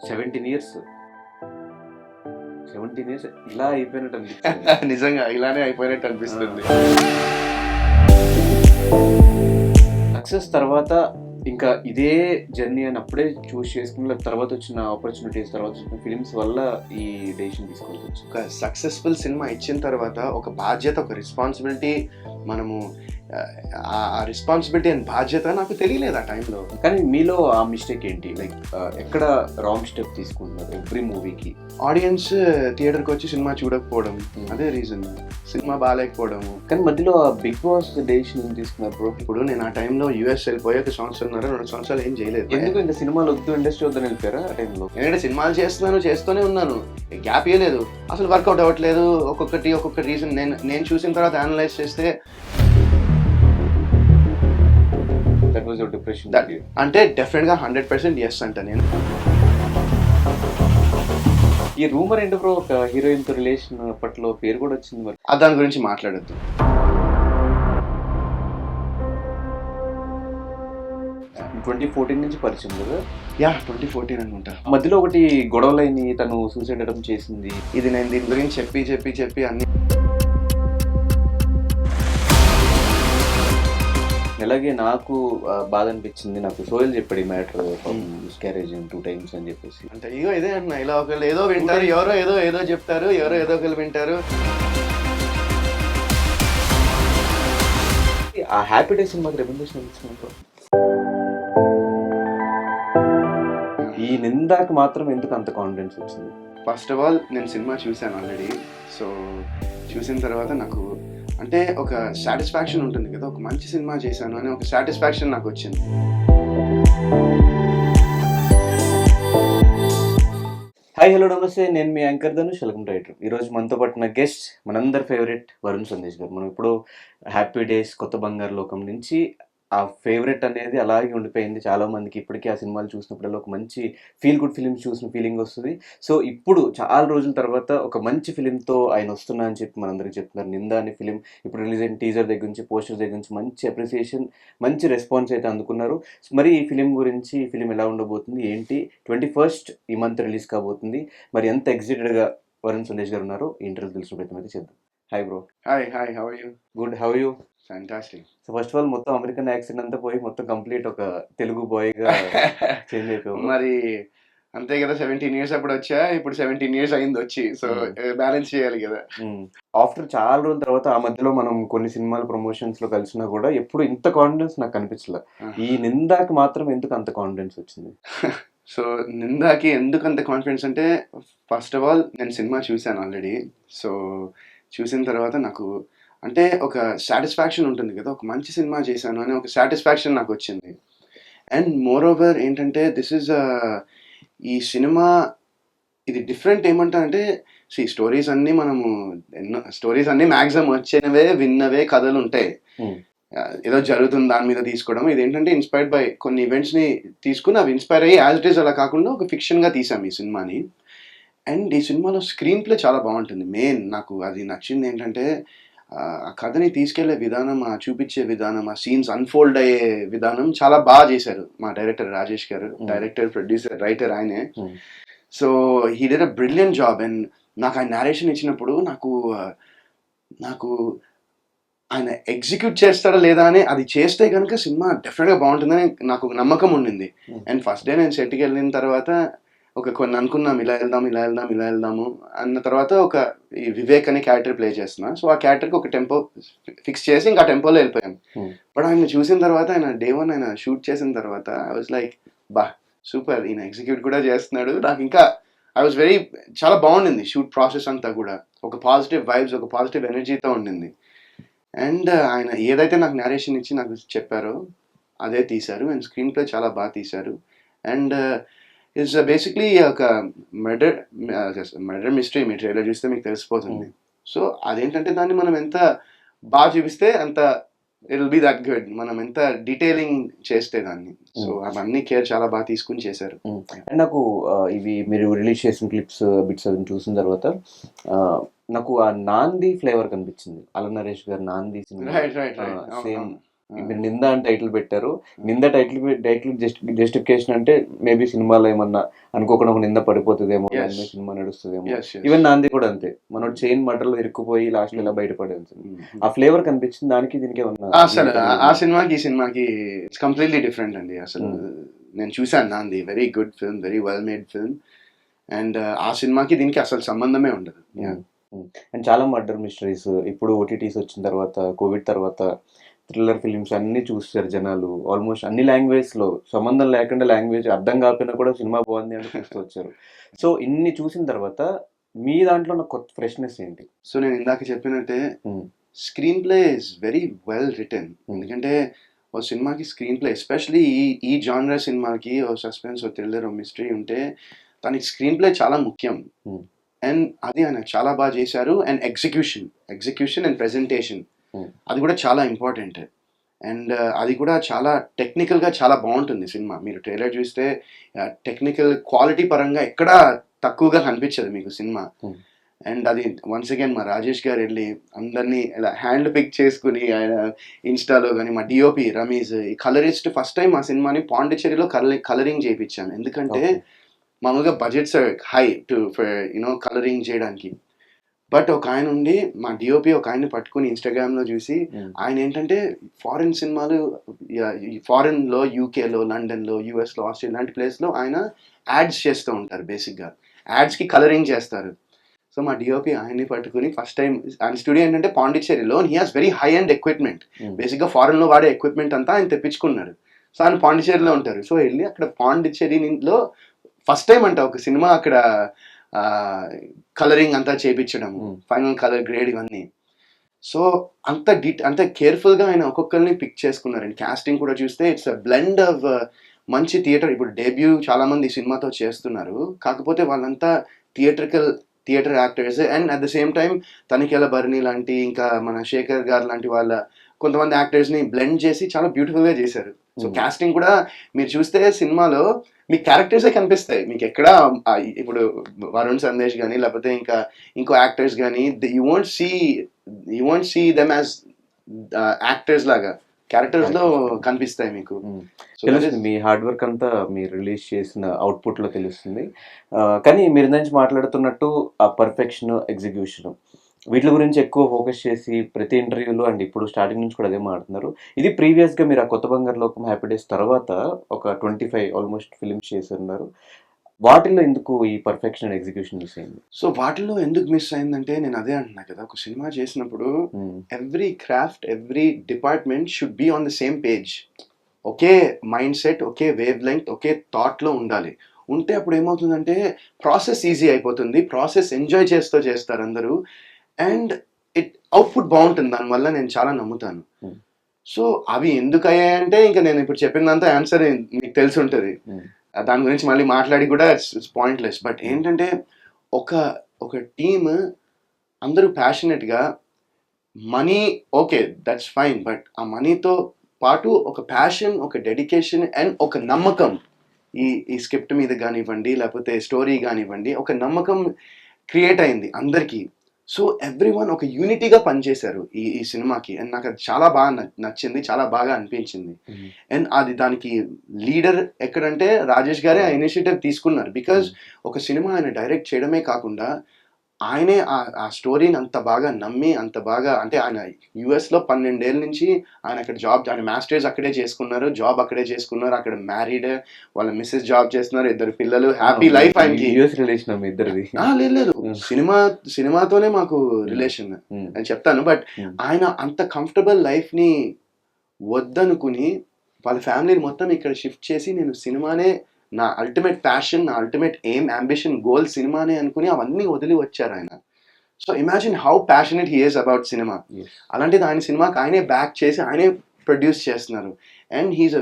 17 years 17 years ఇలా అయిపోయినట్టు అనిపిస్తుంది. నిజంగా ఇలానే అయిపోయినట్టు అనిపిస్తుంది. సక్సెస్ తర్వాత ఇంకా ఇదే జర్నీ అని అప్పుడే చూస్ చేసుకుని తర్వాత వచ్చిన ఆపర్చునిటీస్, తర్వాత వచ్చిన ఫిలిమ్స్ వల్ల ఈ డెసిషన్ తీసుకోవాల్సి వచ్చింది. ఒక సక్సెస్ఫుల్ సినిమా ఇచ్చిన తర్వాత ఒక బాధ్యత, ఒక రెస్పాన్సిబిలిటీ, మనము ఆ రెస్పాన్సిబిలిటీ అండ్ బాధ్యత నాకు తెలియలేదు ఆ టైంలో. కానీ మీలో ఆ మిస్టేక్ ఏంటి? లైక్ ఎక్కడ రాంగ్ స్టెప్ తీసుకుంటున్నారు ఎవ్రీ మూవీకి? ఆడియన్స్ థియేటర్కి వచ్చి సినిమా చూడకపోవడం, అదే రీజన్. సినిమా బాగాలేకపోవడము. కానీ మధ్యలో ఆ బిగ్ బాస్ డెసిషన్ తీసుకున్నారు బ్రో. ఇప్పుడు నేను ఆ టైంలో యూఎస్ వెళ్ళిపోయి 1 సంవత్సరం 2 సంవత్సరాలు ఏం చేయలేదు. ఎందుకు ఇంకా సినిమాలు వద్దు, ఇండస్ట్రీ వద్దని వెళ్ళిపోయారా ఆ టైంలో? ఎందుకంటే సినిమాలు చేస్తూనే ఉన్నాను, గ్యాప్ ఇవ్వలేదు. అసలు వర్కౌట్ అవ్వట్లేదు. ఒక్కొక్క రీజన్ నేను చూసిన తర్వాత అనలైజ్ చేస్తే దట్ వాజ్ యువర్ డిప్రెషన్. అంటే డెఫినెట్గా 100% ఎస్ అంట నేను. ఈ రూమర్ ఏంటి బ్రో, ఒక హీరోయిన్ తో రిలేషన్ అప్పట్లో పేరు కూడా వచ్చింది మరి. దాని గురించి మాట్లాడద్దు. 2014 నుంచి పరిచయం కదా? 2014 అనుకుంటా. మధ్యలో ఒకటి గొడవలైన తను సూసైడ్ అటెంప్ట్ చేసింది. ఇది నేను దీని గురించి చెప్పి అన్ని. అలాగే నాకు బాధ అనిపించింది. నాకు సోయల్ చెప్పాడు ఈ మ్యాటర్, మిస్క్యారేజ్ 2 times అని చెప్పేసి. అంటే ఇదే అన్న, ఇలా ఒకళ్ళు ఏదో వింటారు, ఎవరో ఏదో చెప్తారు, ఎవరో ఏదో ఒకళ్ళు వింటారు. ఆ హ్యాపీ డేస్ సినిమాకి రెకమెండేషన్ అనిపించినప్పుడు ఈ నిందాకి మాత్రం ఎందుకు అంత కాన్ఫిడెన్స్ వచ్చింది? ఫస్ట్ ఆఫ్ ఆల్ నేను సినిమా చూశాను ఆల్రెడీ. సో చూసిన తర్వాత నాకు అంటే ఒక సాటిస్ఫాక్షన్ ఉంటుంది కదా, ఒక మంచి సినిమా చేశాను అని ఒక సాటిస్ఫాక్షన్ నాకు వచ్చింది. హాయ్, హలో, నమస్తే. నేను మీ anchor Dhanush, welcome to writer. ఈరోజు మనతో పాటు నా గెస్ట్, మనందరి ఫేవరెట్ వరుణ్ సందేశ్ గారు. మనం ఇప్పుడు హ్యాపీ డేస్, కొత్త బంగారు లోకం నుంచి ఆ ఫేవరెట్ అనేది అలాగే ఉండిపోయింది చాలా మందికి. ఇప్పటికీ ఆ సినిమాలు చూసినప్పుడల్లా ఒక మంచి ఫీల్ గుడ్ ఫిలిమ్స్ చూసిన ఫీలింగ్ వస్తుంది. సో ఇప్పుడు చాలా రోజుల తర్వాత ఒక మంచి ఫిలింతో ఆయన వస్తున్నా అని చెప్పి మనందరికీ చెప్తున్నారు. నిందా అనే ఫిలిం ఇప్పుడు రిలీజ్ అయిన టీజర్ దగ్గర నుంచి, పోస్టర్ దగ్గర నుంచి మంచి అప్రిసియేషన్, మంచి రెస్పాన్స్ అయితే అందుకున్నారు. మరి ఈ ఫిలిం గురించి, ఈ ఫిలిం ఎలా ఉండబోతుంది ఏంటి, 21st ఈ మంత్ రిలీజ్ కాబోతుంది. మరి ఎంత ఎగ్జైటెడ్గా వరుణ్ సందేశ్ గారు ఉన్నారో ఈ ఇంటర్వ్యూ తెలిసిన ప్రయత్నం అయితే చేద్దాం. Hi bro. Hi, how are you? Good, how you? Fantastic. So first of all మొత్తం అమెరికన్ యాక్సెంట్ అంతా పోయి మొత్తం కంప్లీట్ ఒక తెలుగు బాయ్గా చేంజ్ అయిపోయావు. మరి అంతే కదా, 17 years అప్పుడు వచ్చా, ఇప్పుడు 17 years అయింది వచ్చి. సో బ్యాలెన్స్ చేయాలి కదా. ఆఫ్టర్ చాలా రోజుల తర్వాత ఆ మధ్యలో మనం కొన్ని సినిమాల ప్రమోషన్స్ లో కలిసినా కూడా ఎప్పుడు ఇంత కాన్ఫిడెన్స్ నాకు కనిపించలే. ఈ నిందాకి మాత్రం ఎందుకు అంత కాన్ఫిడెన్స్ వచ్చింది? సో నిందాకి ఎందుకు అంత కాన్ఫిడెన్స్ అంటే, ఫస్ట్ ఆఫ్ ఆల్ నేను సినిమా చూశాను ఆల్రెడీ. సో చూసిన తర్వాత నాకు అంటే ఒక సాటిస్ఫాక్షన్ ఉంటుంది కదా, ఒక మంచి సినిమా చేశాను అని ఒక సాటిస్ఫాక్షన్ నాకు వచ్చింది. అండ్ మోర్ ఓవర్ ఏంటంటే ఈ సినిమా ఇది డిఫరెంట్. ఏమంటారంటే స్టోరీస్ అన్నీ స్టోరీస్ అన్నీ మ్యాక్సిమం వచ్చినవే, విన్నవే కథలు ఉంటాయి. ఏదో జరుగుతుంది దాని మీద తీసుకోవడం. ఇదేంటంటే ఇన్స్పైర్డ్ బై కొన్ని ఈవెంట్స్ని తీసుకుని అవి ఇన్స్పైర్ అయ్యి యాజ్ ఇట్ ఈస్ అలా కాకుండా ఒక ఫిక్షన్గా తీసాం ఈ సినిమాని. అండ్ ఈ సినిమాలో స్క్రీన్ ప్లే చాలా బాగుంటుంది. మెయిన్ నాకు అది నచ్చింది ఏంటంటే ఆ కథని తీసుకెళ్లే విధానం, ఆ చూపించే విధానం, ఆ సీన్స్ అన్ఫోల్డ్ అయ్యే విధానం చాలా బాగా చేశారు మా డైరెక్టర్ రాజేష్ గారు. డైరెక్టర్, ప్రొడ్యూసర్, రైటర్ ఆయనే. So he did a brilliant job. And నాకు ఆయన నేరేషన్ ఇచ్చినప్పుడు నాకు ఆయన ఎగ్జిక్యూట్ చేస్తాడా లేదా అని, అది చేస్తే కనుక సినిమా డెఫినెట్గా బాగుంటుందని నాకు ఒక నమ్మకం ఉండింది. అండ్ ఫస్ట్ డే నేను సెట్కి వెళ్ళిన తర్వాత కొన్ని అనుకున్నాం, ఇలా వెళ్దాము అన్న తర్వాత ఈ వివేక్ అనే క్యారెక్టర్ ప్లే చేస్తున్నా. సో ఆ క్యారెక్టర్కి ఒక టెంపో ఫిక్స్ చేసి ఇంకా టెంపోలో వెళ్ళిపోయాం. బట్ ఆయన చూసిన తర్వాత, ఆయన డే 1 ఆయన షూట్ చేసిన తర్వాత ఐ వాజ్ లైక్, బా సూపర్, ఈయన ఎగ్జిక్యూట్ కూడా చేస్తున్నాడు. నాకు ఇంకా చాలా బాగుండింది షూట్ ప్రాసెస్ అంతా కూడా. ఒక పాజిటివ్ వైబ్స్, ఒక పాజిటివ్ ఎనర్జీతో ఉండింది. అండ్ ఆయన ఏదైతే నాకు నేరేషన్ ఇచ్చి నాకు చెప్పారో అదే తీశారు. అండ్ స్క్రీన్ ప్లే చాలా బాగా తీశారు. అండ్ ఇట్స్ బేసిక్లీ ఒక మర్డర్ మిస్టరీ. మీ ట్రైలర్ చూస్తే మీకు తెలిసిపోతుంది. సో అదేంటంటే దాన్ని మనం ఎంత బాగా చూపిస్తే అంత it will be that good. మనం ఎంత డీటెయిలింగ్ చేస్తే దాన్ని. సో అవన్నీ కేర్ చాలా బాగా తీసుకుని చేశారు. అండ్ నాకు ఇవి మీరు రిలీజ్ చేసిన క్లిప్స్, బిట్స్ అవి చూసిన తర్వాత నాకు ఆ నాంది ఫ్లేవర్ కనిపించింది. అల నరేష్ గారు నాంది సినిమా సేమ్ మీరు నింద అని టైటిల్ పెట్టారు. నింద టైటిల్ జస్టిఫికేషన్ అంటే మేబీ సినిమాలో ఏమన్నా అనుకోకుండా ఒక నింద పడిపోతుందేమో, Yes. దాని మీద సినిమా నడుస్తుందేమో. Yes, yes. ఈవెన్ నాంది కూడా అంతే, మనోడు చైన్ మటర్లో ఇరుక్కుపోయి లాస్ట్ ఇలా బయటపడేది. ఆ ఫ్లేవర్ కనిపించింది దానికి దీనికి ఏమన్నా అసలు ఆ సినిమాకి ఈ సినిమాకి ఇట్స్ కంప్లీట్లీ డిఫరెంట్ అండి. అసలు నేను చూసాను నాంది, very good film, very well made film. And ఆ సినిమాకి దీనికి అసలు సంబంధమే ఉండదు. అండ్ చాలా మర్డర్ మిస్టరీస్ ఇప్పుడు ఓటీటీస్ వచ్చిన తర్వాత, కోవిడ్ తర్వాత థ్రిల్లర్ ఫిలిమ్స్ అన్ని చూస్తారు జనాలు. ఆల్మోస్ట్ అన్ని లాంగ్వేజ్ లో, సంబంధం లేకుండా లాంగ్వేజ్ అర్థం కాకపోయినా కూడా సినిమా బాగుంది అని చూస్తూ వచ్చారు. సో ఇన్ని చూసిన తర్వాత మీ దాంట్లో ఉన్న కొత్త ఫ్రెష్నెస్ ఏంటి? సో నేను ఇందాక చెప్పినట్టే screen play is very well return. ఎందుకంటే ఓ సినిమాకి స్క్రీన్ ప్లే, ఎస్పెషలీ ఈ జానర్ సినిమాకి ఓ సస్పెన్స్, ఓ థ్రిల్లర్, ఓ మిస్టరీ ఉంటే దానికి స్క్రీన్ ప్లే చాలా ముఖ్యం. అండ్ అది ఆయన చాలా బాగా చేశారు. అండ్ ఎగ్జిక్యూషన్ అండ్ ప్రెజెంటేషన్ అది కూడా చాలా ఇంపార్టెంట్. అండ్ అది కూడా చాలా టెక్నికల్గా చాలా బాగుంటుంది సినిమా. మీరు ట్రైలర్ చూస్తే టెక్నికల్ క్వాలిటీ పరంగా ఎక్కడా తక్కువగా కనిపించదు మీకు సినిమా. అండ్ అది వన్స్ అగైన్ మా రాజేష్ గారు వెళ్ళి అందరినీ ఇలా హ్యాండ్ పిక్ చేసుకుని ఆయన ఇన్స్టాలో కానీ, మా డిఓపి రమేష్ ఈ కలరిస్ట్, ఫస్ట్ టైం ఆ సినిమాని పాండిచ్చేరిలో కలరింగ్ చేయించాను. ఎందుకంటే మామూలుగా బడ్జెట్స్ హై కలరింగ్ చేయడానికి. బట్ ఒక ఆయన ఉండి, మా డిఓపి ఒక ఆయన్ని పట్టుకుని ఇన్స్టాగ్రామ్లో చూసి, ఆయన ఏంటంటే ఫారిన్ సినిమాలు, ఫారిన్లో, యూకేలో, లండన్లో, యూఎస్లో, ఆస్ట్రేలియా లాంటి ప్లేస్లో ఆయన యాడ్స్ చేస్తూ ఉంటారు. బేసిక్గా యాడ్స్కి కలరింగ్ చేస్తారు. సో మా డిఓపి ఆయన్ని పట్టుకుని ఫస్ట్ టైం, ఆయన స్టూడియో ఏంటంటే పాండిచ్చేరిలో, he has very high and equipment. బేసిక్గా ఫారెన్లో వాడే ఎక్విప్మెంట్ అంతా ఆయన తెప్పించుకున్నారు. సో ఆయన పాండిచ్చేరిలో ఉంటారు. సో వెళ్ళి అక్కడ పాండిచ్చేరిలో ఫస్ట్ టైం అంట ఒక సినిమా అక్కడ కలరింగ్ అంతా చేయించడం, ఫైనల్ కలర్ గ్రేడ్ ఇవన్నీ. సో అంత కేర్ఫుల్గా ఆయన ఒక్కొక్కరిని పిక్ చేసుకున్నారు. అండ్ కాస్టింగ్ కూడా చూస్తే ఇట్స్ అ బ్లెండ్ ఆఫ్ మంచి థియేటర్. ఇప్పుడు డెబ్యూ చాలా మంది ఈ సినిమాతో చేస్తున్నారు, కాకపోతే వాళ్ళంతా theatre actors. And at the same time Tanikella Bharani లాంటి, ఇంకా మన శేఖర్ గారు లాంటి వాళ్ళ కొంతమంది యాక్టర్స్ని బ్లెండ్ చేసి చాలా బ్యూటిఫుల్గా చేశారు. సో కాస్టింగ్ కూడా మీరు చూస్తే సినిమాలో మీ క్యారెక్టర్సే కనిపిస్తాయి. మీకు ఎక్కడ ఇప్పుడు వరుణ్ సందేశ్ కానీ, లేకపోతే ఇంకో యాక్టర్స్ కానీ, you won't see them as actors లాగా, క్యారెక్టర్స్ లో కనిపిస్తాయి మీకు. తెలుస్తుంది మీ హార్డ్ వర్క్ అంతా మీరు రిలీజ్ చేసిన అవుట్పుట్ లో తెలుస్తుంది. కానీ మీరు నుంచి మాట్లాడుతున్నట్టు ఆ పర్ఫెక్షన్, ఎగ్జిక్యూషన్, వీటి గురించి ఎక్కువ ఫోకస్ చేసి ప్రతి ఇంటర్వ్యూలో అండ్ ఇప్పుడు స్టార్టింగ్ నుంచి కూడా అదే మాట్లాడుతున్నారు. ఇది ప్రీవియస్గా మీరు ఆ కొత్త బంగారు లోకం, హ్యాపీ డేస్ తర్వాత ఒక 25 ఆల్మోస్ట్ ఫిల్మ్స్ చేస్తున్నారు. వాటిల్లో ఎందుకు ఈ పర్ఫెక్షన్ అండ్ ఎగ్జిక్యూషన్ మిస్ అయింది? సో వాటిల్లో ఎందుకు మిస్ అయిందంటే, నేను అదే అంటున్నా కదా, ఒక సినిమా చేసినప్పుడు every craft, every department should be on the same page. ఒకే మైండ్ సెట్, ఒకే వేవ్ లెంగ్త్, ఒకే థాట్లో ఉండాలి. ఉంటే అప్పుడు ఏమవుతుందంటే ప్రాసెస్ ఈజీ అయిపోతుంది, ప్రాసెస్ ఎంజాయ్ చేస్తారు అందరూ. అండ్ అవుట్పుట్ బాగుంటుంది. దానివల్ల నేను చాలా నమ్ముతాను. సో అవి ఎందుకు అయ్యాయంటే, ఇంకా నేను ఇప్పుడు చెప్పినంత ఆన్సర్ మీకు తెలిసి ఉంటుంది. దాని గురించి మళ్ళీ మాట్లాడి కూడా ఇట్స్ పాయింట్లెస్. బట్ ఏంటంటే ఒక టీమ్ అందరూ ప్యాషనెట్గా, money okay that's fine, but ఆ మనీతో పాటు ఒక ప్యాషన్, ఒక డెడికేషన్ అండ్ ఒక నమ్మకం, ఈ స్క్రిప్ట్ మీద కానివ్వండి, లేకపోతే స్టోరీ కానివ్వండి, ఒక నమ్మకం క్రియేట్ అయింది అందరికీ. సో ఎవ్రీవన్ ఒక యూనిటీగా పనిచేశారు ఈ సినిమాకి. అండ్ నాకు అది చాలా బాగా నచ్చింది, చాలా బాగా అనిపించింది. అండ్ అది దానికి లీడర్ ఎక్కడంటే రాజేష్ గారే ఆ ఇనిషియేటివ్ తీసుకున్నారు. బికాజ్ ఒక సినిమా ఆయన డైరెక్ట్ చేయడమే కాకుండా ఆయనే ఆ స్టోరీని అంత బాగా నమ్మి, అంత బాగా, అంటే ఆయన యుఎస్లో 12 ఏళ్ళ నుంచి ఆయన అక్కడ జాబ్, ఆయన మాస్టర్స్ అక్కడే చేసుకున్నారు, జాబ్ అక్కడే చేసుకున్నారు, అక్కడ మ్యారీడ్, వాళ్ళ మిస్సెస్ జాబ్ చేస్తున్నారు, 2 పిల్లలు, హ్యాపీ లైఫ్ ఆయనకి. ఇద్దరిది లేదు, సినిమాతోనే మాకు రిలేషన్ అని చెప్తాను. బట్ ఆయన అంత కంఫర్టబుల్ లైఫ్ని వద్దనుకుని వాళ్ళ ఫ్యామిలీని మొత్తం ఇక్కడ షిఫ్ట్ చేసి, నేను సినిమానే నా అల్టిమేట్ ప్యాషన్, నా అల్టిమేట్ ఎయిమ్, అంబిషన్, గోల్ సినిమానే అనుకుని అవన్నీ వదిలి వచ్చారు ఆయన. So imagine how passionate he is about cinema. అలాంటిది ఆయన సినిమాకి ఆయనే బ్యాక్ చేసి ఆయనే ప్రొడ్యూస్ చేస్తున్నారు. అండ్ హీఈస్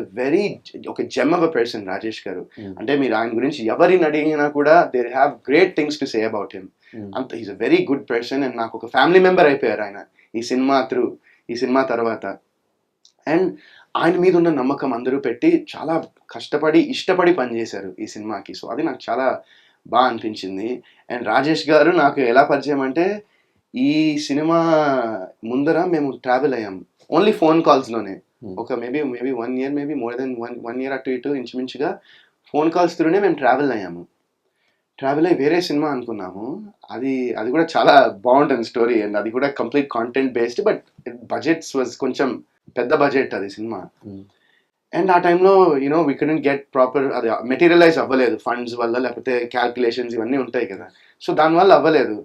ఒక gem of a person Rajesh garu. అంటే మీరు ఆయన గురించి ఎవరిని అడిగినా కూడా they have great things to say about him. అంత he is a very good person. And నాకు ఒక ఫ్యామిలీ మెంబర్ అయిపోయారు ఆయన ఈ సినిమా తర్వాత. అండ్ ఆయన మీద ఉన్న నమ్మకం అందరూ పెట్టి చాలా కష్టపడి, ఇష్టపడి పనిచేశారు ఈ సినిమాకి. సో అది నాకు చాలా బాగా అనిపించింది. అండ్ రాజేష్ గారు నాకు ఎలా పరిచయం అంటే, ఈ సినిమా ముందర మేము ట్రావెల్ అయ్యాం ఓన్లీ ఫోన్ కాల్స్లోనే. ఒక maybe 1 year, maybe more than one year అటు ఇటు ఇంచుమించుగా ఫోన్ కాల్స్ త్రూనే మేము ట్రావెల్ అయ్యాము. ట్రావెల్ అయ్యి వేరే సినిమా అనుకున్నాము. అది అది కూడా చాలా బాగుంటుంది స్టోరీ, అండ్ అది కూడా complete content based, but budgets was కొంచెం పెద్ద బడ్జెట్ అది సినిమా. అండ్ ఆ టైంలో you know we couldn't get proper, అది మెటీరియలైజ్ అవ్వలేదు ఫండ్స్ వల్ల, లేకపోతే క్యాల్కులేషన్స్ ఇవన్నీ ఉంటాయి కదా, సో దానివల్ల అవ్వలేదు.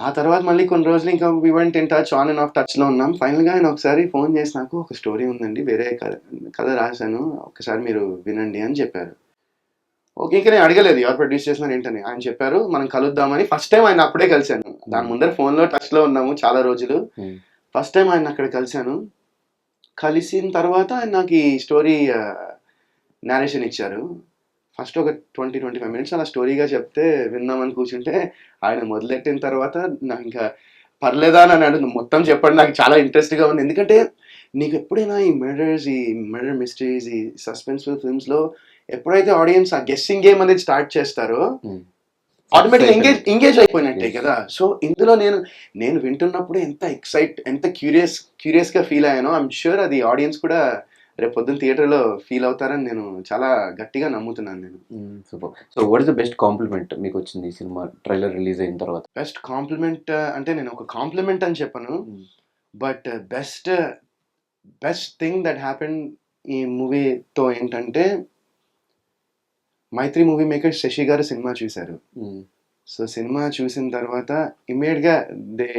ఆ తర్వాత మళ్ళీ కొన్ని రోజులు ఇంకా we went in touch, on and of టచ్లో ఉన్నాం. ఫైనల్గా ఆయన ఒకసారి ఫోన్ చేసి నాకు ఒక స్టోరీ ఉందండి, వేరే కథ రాశాను, ఒకసారి మీరు వినండి అని చెప్పారు. ఓకే, ఇంకా నేను అడగలేదు ఎవరు ప్రొడ్యూస్ చేసినారు ఏంటని. ఆయన చెప్పారు మనం కలుద్దామని. ఫస్ట్ టైం ఆయన అప్పుడే కలిశాను. దాని ముందర ఫోన్లో టచ్లో ఉన్నాము చాలా రోజులు. ఫస్ట్ టైం ఆయన అక్కడ కలిశాను. కలిసిన తర్వాత ఆయన నాకు ఈ స్టోరీ నేరేషన్ ఇచ్చారు. ఫస్ట్ ఒక 20-25 మినిట్స్ అలా స్టోరీగా చెప్తే విందామని కూర్చుంటే, ఆయన మొదలెట్టిన తర్వాత నాకు ఇంకా పర్లేదా అని అన్నాడు. "నువ్వు మొత్తం చెప్పండి, నాకు చాలా ఇంట్రెస్ట్గా ఉంది." ఎందుకంటే నీకు ఎప్పుడైనా ఈ మర్డర్ మిస్టరీస్, ఈ సస్పెన్స్ఫుల్ ఫిల్మ్స్లో ఎప్పుడైతే ఆడియన్స్ ఆ గెస్సింగ్ గేమ్ అనేది స్టార్ట్ చేస్తారో ఆటోమేటిక్ ఎంగేజ్ అయిపోయినట్టే కదా. సో ఇందులో నేను వింటున్నప్పుడు ఎంత క్యూరియస్గా ఫీల్ అయ్యానో, ఐఎమ్ షూర్ అది ఆడియన్స్ కూడా రేపు పొద్దున్న థియేటర్లో ఫీల్ అవుతారని నేను చాలా గట్టిగా నమ్ముతున్నాను నేను. Super. So what is the best compliment మీకు వచ్చింది ఈ సినిమా ట్రైలర్ రిలీజ్ అయిన తర్వాత? బెస్ట్ కాంప్లిమెంట్ అంటే నేను ఒక కాంప్లిమెంట్ అని చెప్పను, but best thing that happen ఈ మూవీతో ఏంటంటే, మైత్రి మూవీ మేకర్ శశి గారు సినిమా చూశారు. సో సినిమా చూసిన తర్వాత ఇమ్మీడియట్గా they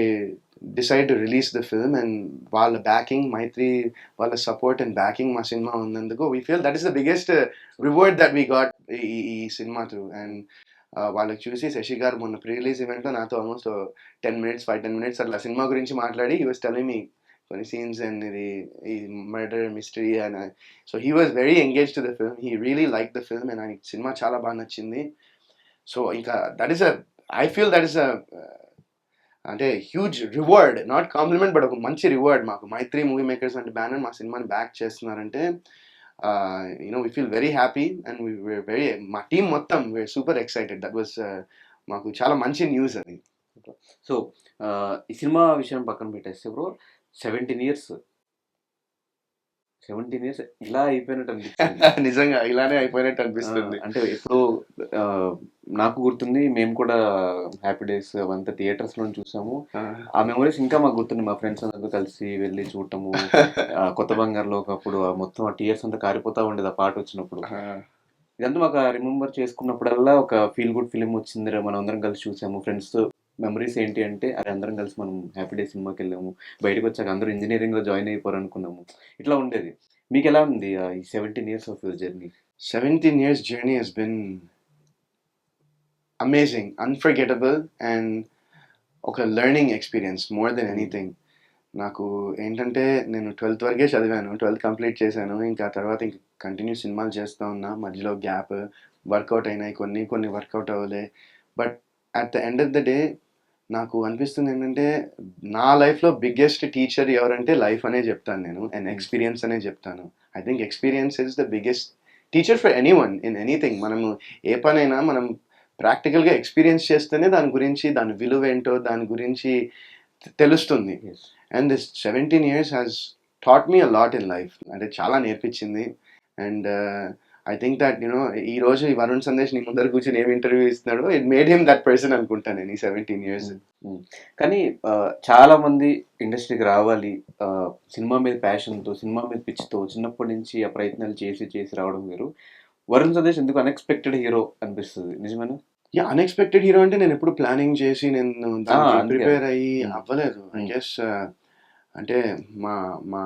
decide to release the film, and వాళ్ళ బ్యాకింగ్, మైత్రి వాళ్ళ సపోర్ట్ అండ్ బ్యాకింగ్ మా సినిమా ఉన్నందుకు we feel that is the biggest reward that we got ఈ సినిమా త్రూ. అండ్ వాళ్ళకి చూసి శశి గారు మొన్న ప్రీ రిలీజ్ ఈవెంట్లో నాతో ఆల్మోస్ట్ 5-10 మినిట్స్ అట్లా సినిమా గురించి మాట్లాడి, హీ వాస్ టెల్లింగ్ మీ కొన్ని సీన్స్ అండ్ ఇది ఈ murder mystery and so he was very engage to the film. He really like the film and ఆయనకి సినిమా చాలా బాగా నచ్చింది. సో ఇంకా that is I feel that is అంటే huge reward, not compliment but ఒక మంచి రివార్డ్ మాకు. మైత్రి మూవీ మేకర్స్ అంటే బ్యానర్ మా సినిమాని బ్యాక్ చేస్తున్నారంటే you know we feel very happy and very, మా టీమ్ మొత్తం we are super excited. That was మాకు చాలా మంచి న్యూస్ అది. సో ఈ సినిమా విషయం పక్కన పెట్టేస్తే బ్రో, 17 ఇయర్స్ ఇలా అయిపోయినట్టు అనిపిస్తుంది. నిజంగా ఇలానే అయిపోయినట్టు అనిపిస్తుంది. అంటే ఎప్పుడు నాకు గుర్తుంది, మేము కూడా హ్యాపీ డేస్ అవంతా థియేటర్స్ లో చూసాము. ఆ మెమరీస్ ఇంకా మాకు గుర్తుంది. మా ఫ్రెండ్స్ అందరితో కలిసి వెళ్ళి చూడటము, కొత్త బంగారులో ఒకప్పుడు మొత్తం ఆ టీయర్స్ అంతా కారిపోతా ఉండేది ఆ పాట వచ్చినప్పుడు. ఇదంతా మాకు రిమెంబర్ చేసుకున్నప్పుడల్లా ఒక ఫీల్ గుడ్ ఫిలిం వచ్చింది, మనం అందరం కలిసి చూసాము ఫ్రెండ్స్తో. మెమరీస్ ఏంటి అంటే, అది అందరం కలిసి మనం హ్యాపీ డే సినిమాకి వెళ్ళాము, బయటకు వచ్చాక అందరూ ఇంజనీరింగ్లో జాయిన్ అయిపోరు అనుకున్నాము, ఇట్లా ఉండేది. మీకు ఎలా ఉంది ఈ 17 years of your journey? 17 years journey has been amazing, unforgettable, and ఒక learning experience more than anything. నాకు ఏంటంటే నేను 12th వరకే చదివాను, 12th కంప్లీట్ చేశాను. ఇంకా తర్వాత ఇంక కంటిన్యూ సినిమాలు చేస్తూ ఉన్నా, మధ్యలో గ్యాప్, వర్కౌట్ అయినాయి కొన్ని వర్కౌట్ అవ్వలే. But at the end of the day నాకు అనిపిస్తుంది ఏంటంటే, నా లైఫ్లో బిగ్గెస్ట్ టీచర్ ఎవరంటే లైఫ్ అనే చెప్తాను నేను, అండ్ ఎక్స్పీరియన్స్ అనే చెప్తాను. I think experience is the biggest teacher for anyone in anything. మనము ఏ పనైనా మనం ప్రాక్టికల్గా ఎక్స్పీరియన్స్ చేస్తేనే దాని గురించి, దాని విలువ ఏంటో దాని గురించి తెలుస్తుంది. And this 17 years has taught me a lot in life. అంటే చాలా నేర్పించింది. And I think that you know ఈ రోజు ఈ వరుణ్ సందేశ్ నీ ముందర కూర్చొని ఏం ఇంటర్వ్యూ ఇస్తున్నాడో, it made him that person అనుకుంటాను నేను ఈ 17 years. కానీ చాలా మంది ఇండస్ట్రీకి రావాలి సినిమా మీద ప్యాషన్తో, సినిమా మీద పిచ్చితో, చిన్నప్పటి నుంచి ఆ ప్రయత్నాలు చేసి రావడం వేరు. వరుణ్ సందేశ్ ఎందుకు అన్ఎక్స్పెక్టెడ్ హీరో అనిపిస్తుంది, నిజమేనా? అన్ఎక్స్పెక్టెడ్ హీరో అంటే నేను ఎప్పుడు ప్లానింగ్ చేసి నేను ప్రిపేర్ అయ్యి అవ్వలేదు. ఐ గెస్ అంటే మా మా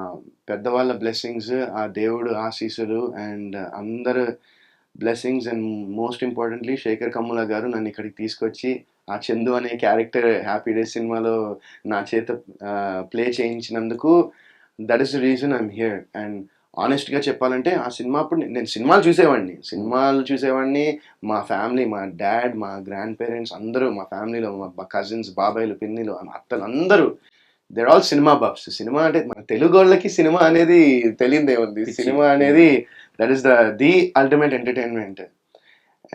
పెద్దవాళ్ళ బ్లెస్సింగ్స్, ఆ దేవుడు ఆశీస్సులు, అండ్ అందరు blessings, and most importantly Shekhar Kammula garu నన్ను ఇక్కడికి తీసుకొచ్చి ఆ చందు అనే క్యారెక్టర్ హ్యాపీ డేస్ సినిమాలో నా చేత ప్లే చేయించినందుకు, that is the reason I'm here. And ఆనెస్ట్గా చెప్పాలంటే ఆ సినిమా అప్పుడు నేను సినిమాలు చూసేవాడిని. మా ఫ్యామిలీ, మా డాడ్, మా గ్రాండ్ పేరెంట్స్ అందరూ, మా ఫ్యామిలీలో మా కజిన్స్, బాబాయ్లు, పిన్నిలు, అత్తలు అందరూ there all cinema buffs. Cinema అంటే మన తెలుగు వాళ్ళకి సినిమా అనేది తెలియదే ఉంది. సినిమా అనేది that is the ultimate entertainment.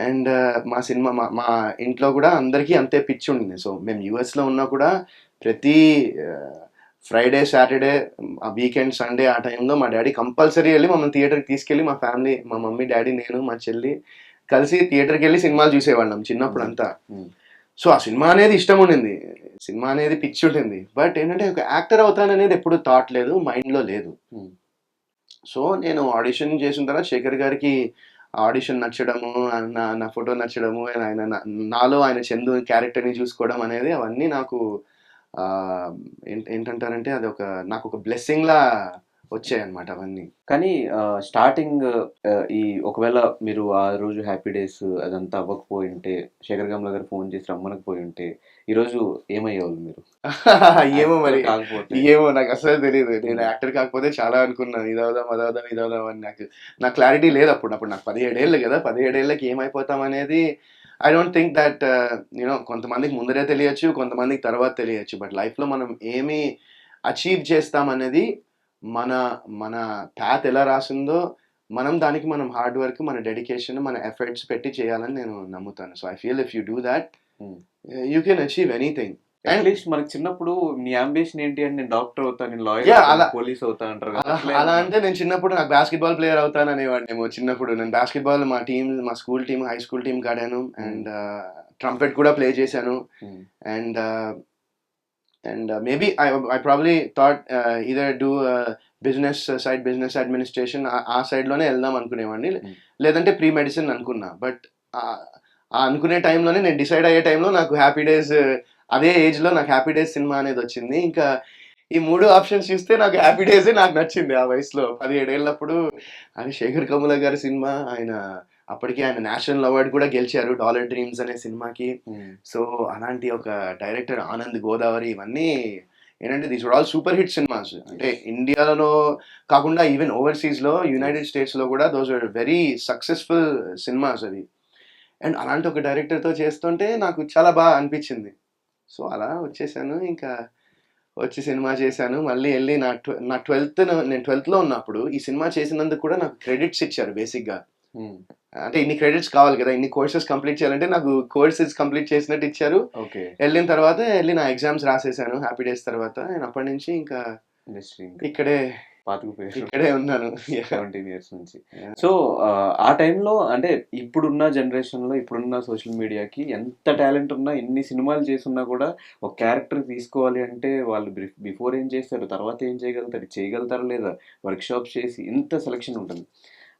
And మా సినిమా మా ఇంట్లో కూడా అందరికీ అంతే పిచ్చి ఉండింది. సో మేము యూఎస్లో ఉన్నా కూడా ప్రతి ఫ్రైడే, సాటర్డే, ఆ వీకెండ్, సండే ఆ టైంలో మా డ్యాడీ కంపల్సరీ వెళ్ళి మమ్మల్ని థియేటర్‌కి తీసుకెళ్ళి మా ఫ్యామిలీ, మా మమ్మీ, డ్యాడీ, నేను, మా చెల్లి కలిసి థియేటర్‌కెళ్ళి సినిమాలు చూసేవాళ్ళం చిన్నప్పుడంతా. హ్మ్. సో, ఆ సినిమా అనేది ఇష్టం ఉండింది. సినిమా అనేది పిచ్చి ఉండింది. బట్ ఏంటంటే ఒక యాక్టర్ అవుతాననేది ఎప్పుడు థాట్ లేదు. మైండ్‌లో లేదు. హ్మ్. సో, నేను ఆడిషన్ చేసిన తర్వాత శేఖర్ గారికి ఆడిషన్ నచ్చడము, నా నా ఫోటో నచ్చడము, ఆయన నాలో ఆయన చందు క్యారెక్టర్‌ని చూసుకోవడం అనేది అవన్నీ నాకు ఏంటంటారంటే అదొక నాకొక బ్లెస్సింగ్‌లా వచ్చాయన్నమాట అవన్నీ. కానీ స్టార్టింగ్ ఈ ఒకవేళ మీరు ఆ రోజు హ్యాపీ డేస్ అదంతా అవ్వకపోయుంటే, శేఖర్ కమ్ల గారు ఫోన్ చేసి రమ్మనకపోయుంటే, ఈరోజు ఏమయ్యేవాళ్ళు మీరు? ఏమో యాక్టర్ మరి. కాకపోతే? ఏమో నాకస్సలు తెలీదు. నేను హ్మ్. యాక్టర్ కాకపోతే చాలా అనుకున్నాను. ఇదవుదాం, అదవుదాం, ఇదవుదాం అని నాకు క్లారిటీ లేదప్పుడు. అప్పుడు నాకు 17 ఏళ్ళు గదా! 17 ఏళ్ళకి ఏమైపోతామనేది ఐ డోంట్ థింక్ దట్ కొంతమందికి ముందరే తెలియచ్చు. కొంతమందికి తర్వాత తెలియచ్చు. బట్ లైఫ్‌లో మనం ఏమి అచీవ్ చేస్తామనేది మన మన పాత్ ఎలా రాసుందో, మనం హార్డ్ వర్క్, మన డెడికేషన్, మన ఎఫర్ట్స్ పెట్టి చేయాలని నేను నమ్ముతాను. So, I feel if you do that hmm. You can achieve anything. And at least మనకి చిన్నప్పుడు నీ యాంబిషన్ ఏంటి అని నేను డాక్టర్ అవుతా, నేను లాయర్ యాహ్! అవుతా, అలా నేను పోలీస్ అవుతా అంటారు కదా! అలా అట్లా అలా ఏమన్నా? అంటే నేను చిన్నప్పుడు నాకు బాస్కెట్‌బాల్ ప్లేయర్ అవుతాననేవాడినేమో చిన్నప్పుడు. నేను బాస్కెట్‌బాల్ మా స్కూల్ టీమ్, హై స్కూల్ టీమ్‌కి ఆడాను. హ్మ్. అండ్ ట్రంపెట్ కూడా ప్లే చేశాను. హ్మ్. And maybe I probably thought either do business administration ఆ సైడ్‌లోనే ఎళ్దాం అనుకునేవాడిని. హ్మ్. లేదంటే ప్రీ మెడిసిన్ అనుకున్నా. బట్ ఆ అనుకునే టైంలోనే నేను డిసైడ్ అయ్యే టైంలో నాకు హ్యాపీ డేస్ అదే ఏజ్‌లో నాకు హ్యాపీ డేస్ సినిమా అనేదొచ్చింది. ఇంకా ఈ 3 ఆప్షన్స్ చూస్తే నాకు 'హ్యాపీ డేసే' నాకు నచ్చింది ఆ వయసులో. 17 ఏళ్ళప్పుడు అది శేఖర్ కమ్ముల గారి సినిమా. అప్పటికి ఆయన నేషనల్ అవార్డ్ కూడా గెలిచారు 'డాలర్ డ్రీమ్స్' అనే సినిమాకి. హ్మ్. సో, అలాంటి ఒక డైరెక్టర్ 'ఆనంద్ గోదావరి' ఇవన్నీ ఏంటంటే these were all super hit cinemas. అంటే యెస్. ఇండియాలో కాకుండా ఈవెన్ ఓవర్‌సీస్‌లో యెస్. యునైటెడ్ స్టేట్స్‌లో కూడా those are very successful cinemas అవి. అండ్ అలాంటి ఒక డైరెక్టర్‌తో చేస్తుంటే నాకు చాలా అనిపించింది. సో, అలా వచ్చేసాను. ఇంకా వచ్చి సినిమా చేశాను. మళ్ళీ ఎళ్లి నా 12థ్‌లో ఉన్నప్పుడు ఈ సినిమా చేసినందుకు కూడా నాకు క్రెడిట్స్ ఇచ్చారు బేసిక్‌గా. హ్మ్. అంటే ఇన్ని క్రెడిట్స్ కావాలి కదా! ఇన్ని కోర్సెస్ కంప్లీట్ చేయాలంటే నాకు కోర్సెస్ కంప్లీట్ చేసినట్టు ఇచ్చారు. ఓకే. ఎళ్ళిన తర్వాత నా ఎగ్జామ్స్ రాసేసాను హ్యాపీ డేస్ తర్వాత. నేను అప్పటినుంచి ఇంకా ఇండస్ట్రీ ఇంకా ఇక్కడే, పాతుకుపోయారు. ఇక్కడే ఉన్నాను. యాహ్! 17 ఇయర్స్ నుంచి. యాహ్! సో, ఆ టైంలో అంటే ఇప్పుడున్న జనరేషన్‌లో, ఇప్పుడున్న సోషల్ మీడియాకి ఎంత టాలెంట్ ఉన్నా, ఎన్ని సినిమాలు చేసున్నా కూడా ఒక క్యారెక్టర్ తీసుకోవాలి అంటే వాళ్ళు బిఫోర్ ఏం చేస్తారు, తర్వాత ఏం చేయగలుగుతారు, చేయగలుగుతారా లేదా, వర్క్‌షాప్స్ చేసి ఇంత సెలక్షన్ ఉంటుంది.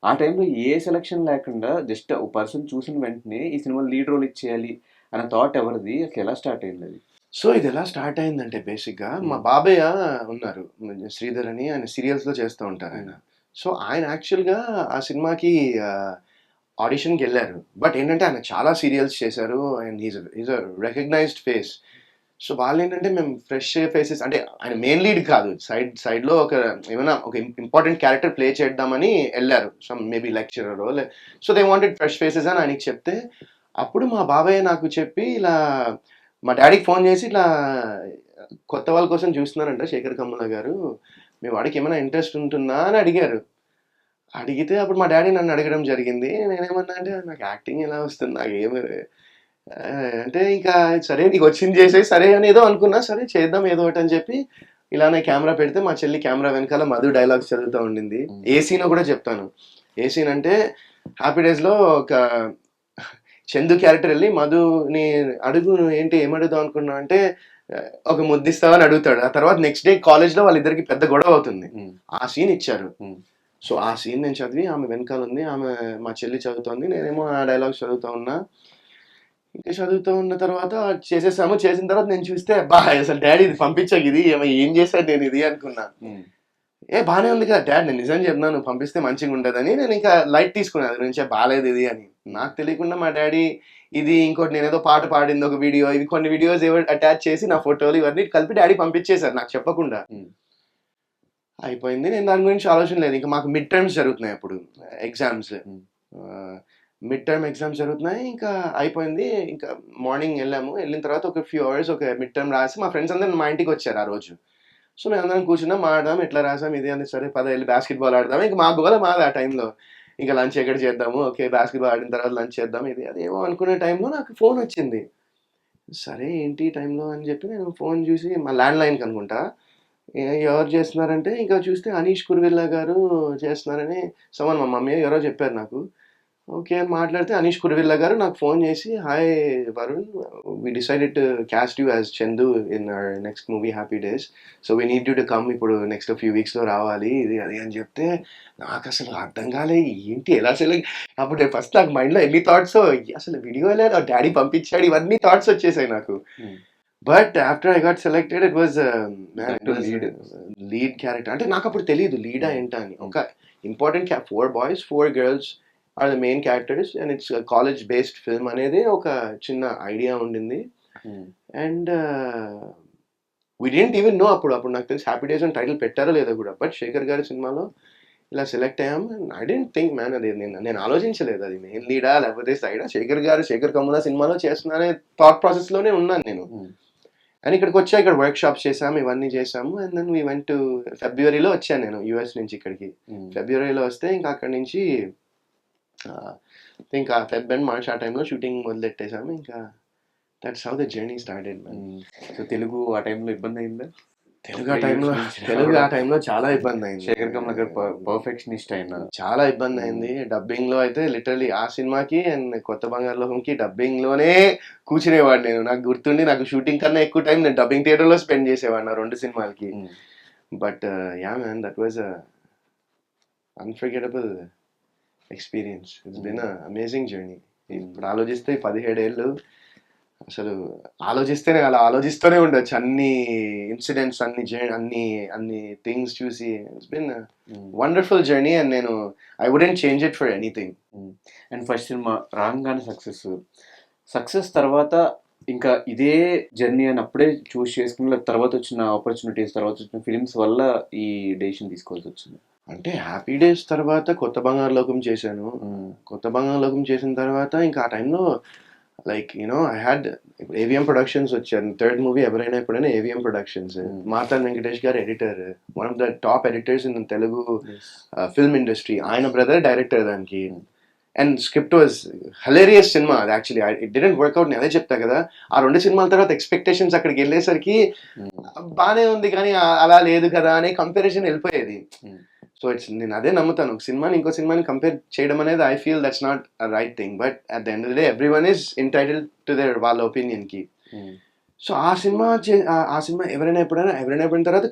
ఆ టైంలో ఏ సెలక్షన్ లేకుండా జస్ట్ ఓ పర్సన్ చూసిన వెంటనే ఈ సినిమాలో లీడ్ రోల్ ఇచ్చేయాలి అన్న థాట్ ఎవరిది? అసలు ఎలా స్టార్ట్ అయిందది? సో, ఇదెలా స్టార్ట్ అయిందంటే బేసిక్‌గా మా హ్మ్. బాబయ్య ఉన్నారు. శ్రీధర్ అని ఆయన సీరియల్స్‌లో చేస్తూ హ్మ్. ఉంటారాయన. సో, ఆయన యాక్చువల్‌గా ఆ సినిమాకి ఆహ్, ఆడిషన్‌కెళ్లారు. బట్ ఏంటంటే ఆయన చాలా సీరియల్స్ చేశారు. And he's a recognized face. So, వాళ్ళేంటంటే మేము ఫ్రెష్ ఫేసెస్ అంటే ఆయన మెయిన్ లీడ్ కాదు. సైడ్‌లో ఏమైనా ఒక ఇంపార్టెంట్ క్యారెక్టర్ ప్లే చేద్దామని ఎళ్లారు. మేబీ లెక్చరరో so, they wanted fresh faces అని ఆయనకి చెప్తే, అప్పుడు మా బాబాయ్ నాకు చెప్పి ఇలా మా డ్యాడీకి ఫోన్ చేసి ఇట్లా కొత్త వాళ్ళ కోసం చూస్తున్నారంట శేఖర్ కమ్ముల గారు. మీ వాడికి ఏమైనా ఇంట్రెస్ట్ ఉంటుందా అని అడిగారు. అడిగితే అప్పుడు మా డ్యాడీ నన్ను అడగడం జరిగింది. నేనేమన్నా అంటే నాకు యాక్టింగ్ ఎలా వస్తుంది? నాకేమి అంటే ఇంకా సరే నీకొచ్చింది చేసేయి సరే అని ఏదో అనుకున్నా. సరే చేద్దాం ఏదో ఒకటి అని చెప్పి ఇలానే కెమెరా పెడితే మా చెల్లి కెమెరా వెనకాల మధు డైలాగ్స్ చదువుతా ఉండింది. హ్మ్. ఏ సీనో కూడా చెప్తాను. ఏ సీన్ అంటే 'హ్యాపీ డేస్‌లో' ఒక చందు క్యారెక్టర్ ఎళ్లి మధుని అడుగు ఏంటి ఏమడుగుదాం అనుకున్నావు అంటే ఒక ముద్దిస్తావా అని అడుగుతాడు. ఆ తర్వాత నెక్స్ట్ డే కాలేజ్‌లో వాళ్ళిద్దరికి పెద్ద గొడవ అవుతుంది. హ్మ్. ఆ సీన్ ఇచ్చారు. హ్మ్. సో, ఆ సీన్ నేను చదివి ఆమె వెనకాలుంది. మా చెల్లి చదువుతోంది. నేనేమో ఆ డైలాగ్స్ చదువుతా ఉన్నా. ఇంకా చదువుతూ ఉన్న తర్వాత చేసేసాము. చేసిన తర్వాత నేను చూస్తే అబ్బా! అసలు డ్యాడీ ఇది పంపించకు ఇది ఏం చేశాను నేనిది అనుకున్నా. హ్మ్. బానే ఉంది కదా! డ్యాడ్ నేను నిజం చెప్తున్నాను నువ్వు పంపిస్తే మంచిగుంటదని నేనింకా లైట్ తీసుకున్నా అది నుంచే బాలేదిది అని. హ్మ్. నాకు తెలియకుండా మా డ్యాడీ ఇది ఇంకోటి నేనేదో పాట పాడింది ఒక వీడియో, ఇవి కొన్ని వీడియోస్ ఏవో అటాచ్ చేసి నా ఫోటోలు ఇవన్నీ కలిపి డ్యాడీ పంపించేసారు నాకు చెప్పకుండా. హ్మ్. అయిపోయింది. నేను దాని గురించి ఆలోచన లేదు. ఇంక మాకు మిడ్ టర్మ్స్ జరుగుతున్నాయి అప్పుడు ఎగ్జామ్స్. హ్మ్. మిడ్ టర్మ్ ఎగ్జామ్స్ జరుగుతున్నాయి. ఇంకా అయిపోయింది. ఇంకా మార్నింగ్ ఎళ్ళాము. ఎళ్ళిన తర్వాత ఒక ఫ్యూ అవర్స్ ఒక మిడ్ టర్మ్ రాసి మా ఫ్రెండ్స్ అందరూ మా ఇంటికొచ్చారు ఆ రోజు. సో, మేమందరం కూర్చున్నాం, మాట్లాడాం. ఎట్లా రాసాం ఇది అని. సరే పద ఎళ్లి బాస్కెట్‌బాల్ ఆడదాం. ఇంక మా గోల మాది ఆ టైంలో. ఇంక లంచ్ ఎక్కడ చేద్దాము? ఓకే. బాస్కెట్‌బాల్ ఆడిన తర్వాత లంచ్ చేద్దాం ఇది అది ఏమో అనుకునే టైంలో నాకు ఫోనొచ్చింది. సరే ఏంటి ఈ టైంలో అని చెప్పి నేను ఫోన్ చూసి మా ల్యాండ్‌లైన్‌కి అనుకుంటా. ఎవరు చేస్తున్నారంటే ఇంకా చూస్తే అనీష్ కుర్విల్లా గారు చేస్తున్నారని మా మమ్మీ ఎవరో చెప్పారు నాకు. ఓకే అని మాట్లాడితే అనీష్ కుర్విల్లా గారు నాకు ఫోన్ చేసి, hi Varun, we decided to cast you as Chandu in our next movie Happy Days. So we need you to come, ఇప్పుడు నెక్స్ట్ ఫ్యూ వీక్స్లో రావాలి ఇది అది అని చెప్తే నాకు అసలు అర్థం కాలే, ఏంటి ఎలా అసలు. అప్పుడు ఫస్ట్ నాకు మైండ్లో ఎన్ని థాట్స్, అసలు వీడియో ఎలా డాడీ పంపించాడు, ఇవన్నీ థాట్స్ వచ్చేసాయి నాకు. But after I got selected it was lead character. అంటే నాకు అప్పుడు తెలియదు లీడా ఏంటా అని. ఒక important 4 boys 4 girls are the main characters and it's college based film అనేది ఒక చిన్న ఐడియా ఉండింది. And we didn't even know అప్పుడు నాకు తెలిసి హ్యాపీ డేస్ అని టైటిల్ పెట్టారో లేదో కూడా. బట్ శేఖర్ గారి సినిమాలో ఇలా సెలెక్ట్ అయ్యాం. ఐ డెంట్ థింక్ మ్యాన్, అది నేను ఆలోచించలేదు అది మెయిన్ లీడా లేకపోతే సైడా. శేఖర్ కమ్ముల సినిమాలో చేస్తున్నానే థాట్ ప్రాసెస్లోనే ఉన్నాను నేను. అండ్ ఇక్కడికి వచ్చా, ఇక్కడ వర్క్ షాప్స్ చేసాము, ఇవన్నీ చేసాము. And then we went to ఫిబ్రవరిలో వచ్చాను నేను యూఎస్ నుంచి ఇక్కడికి. ఫిబ్రవరిలో వస్తే ఇంకా అక్కడి నుంచి ఇంకా ఫెబ్ అండ్ మార్చ్ ఆ టైంలో షూటింగ్ మొదలెట్టేసాము. ఇంకా that's how the journey started. So Telugu ఆ టైంలో ఇబ్బంది అయిందా? తెలుగు ఆ టైంలో చాలా ఇబ్బంది అయింది. శేఖర్ కమ్ల గారు పర్ఫెక్షనిస్ట్ అయినా చాలా ఇబ్బంది అయింది. డబ్బింగ్ లో అయితే లిటరలీ ఆ సినిమాకి అండ్ కొత్త బంగారు లోకంకి డబ్బింగ్ లోనే కూర్చునేవాడు నేను. నాకు గుర్తుండి, నాకు షూటింగ్ కన్నా ఎక్కువ టైం నేను డబ్బింగ్ థియేటర్ లో స్పెండ్ చేసేవాడు నా 2 సినిమాలకి. But ya man, that was unforgettable experience. It's been amazing journey. ఇప్పుడు ఆలోచిస్తే 17 ఏళ్ళు అసలు ఆలోచిస్తేనే అలా ఆలోచిస్తూనే ఉండొచ్చు. అన్ని ఇన్సిడెంట్స్, అన్ని థింగ్స్ చూసి it's been wonderful journey. And నేను I wouldn't change it for anything. And first సినిమా రాగానే సక్సెస్ తర్వాత ఇంకా ఇదే జర్నీ అని అప్పుడే చూస్ చేసుకున్న తర్వాత వచ్చిన ఆపర్చునిటీస్, తర్వాత వచ్చిన ఫిలిమ్స్ వల్ల ఈ డెసిషన్ తీసుకోవాల్సి వచ్చింది? అంటే హ్యాపీ డేస్ తర్వాత కొత్త బంగారు లోకం చేశాను. కొత్త బంగారు లోకం చేసిన తర్వాత ఇంకా ఆ టైంలో like I had AVM productions వచ్చారు. 3rd మూవీ ఎవరైనా ఎప్పుడైనా AVM productions. Marthand Venkatesh garu editor, one of the top editors in Telugu film industry. ఆయన బ్రదర్ డైరెక్టర్ దానికి. And script was hilarious cinema అది. Actually it didn't work out. నేను అదే చెప్తా కదా, ఆ 2 సినిమాల తర్వాత ఎక్స్పెక్టేషన్స్ అక్కడికి వెళ్ళేసరికి బాగానే ఉంది కానీ అలా లేదు కదా అనే కంపారిజన్ వెళ్ళిపోయేది. సో నేను అదే నమ్ముతాను, ఒక సినిమాని ఇంకో సినిమాని కంపేర్ చేయడం అనేది I feel that's not a right thing. But at the end of the day everyone is entitled to their వాళ్ళ ఒపీనియన్కి. సో ఆ సినిమా ఎవరైనా ఎప్పుడైన తర్వాత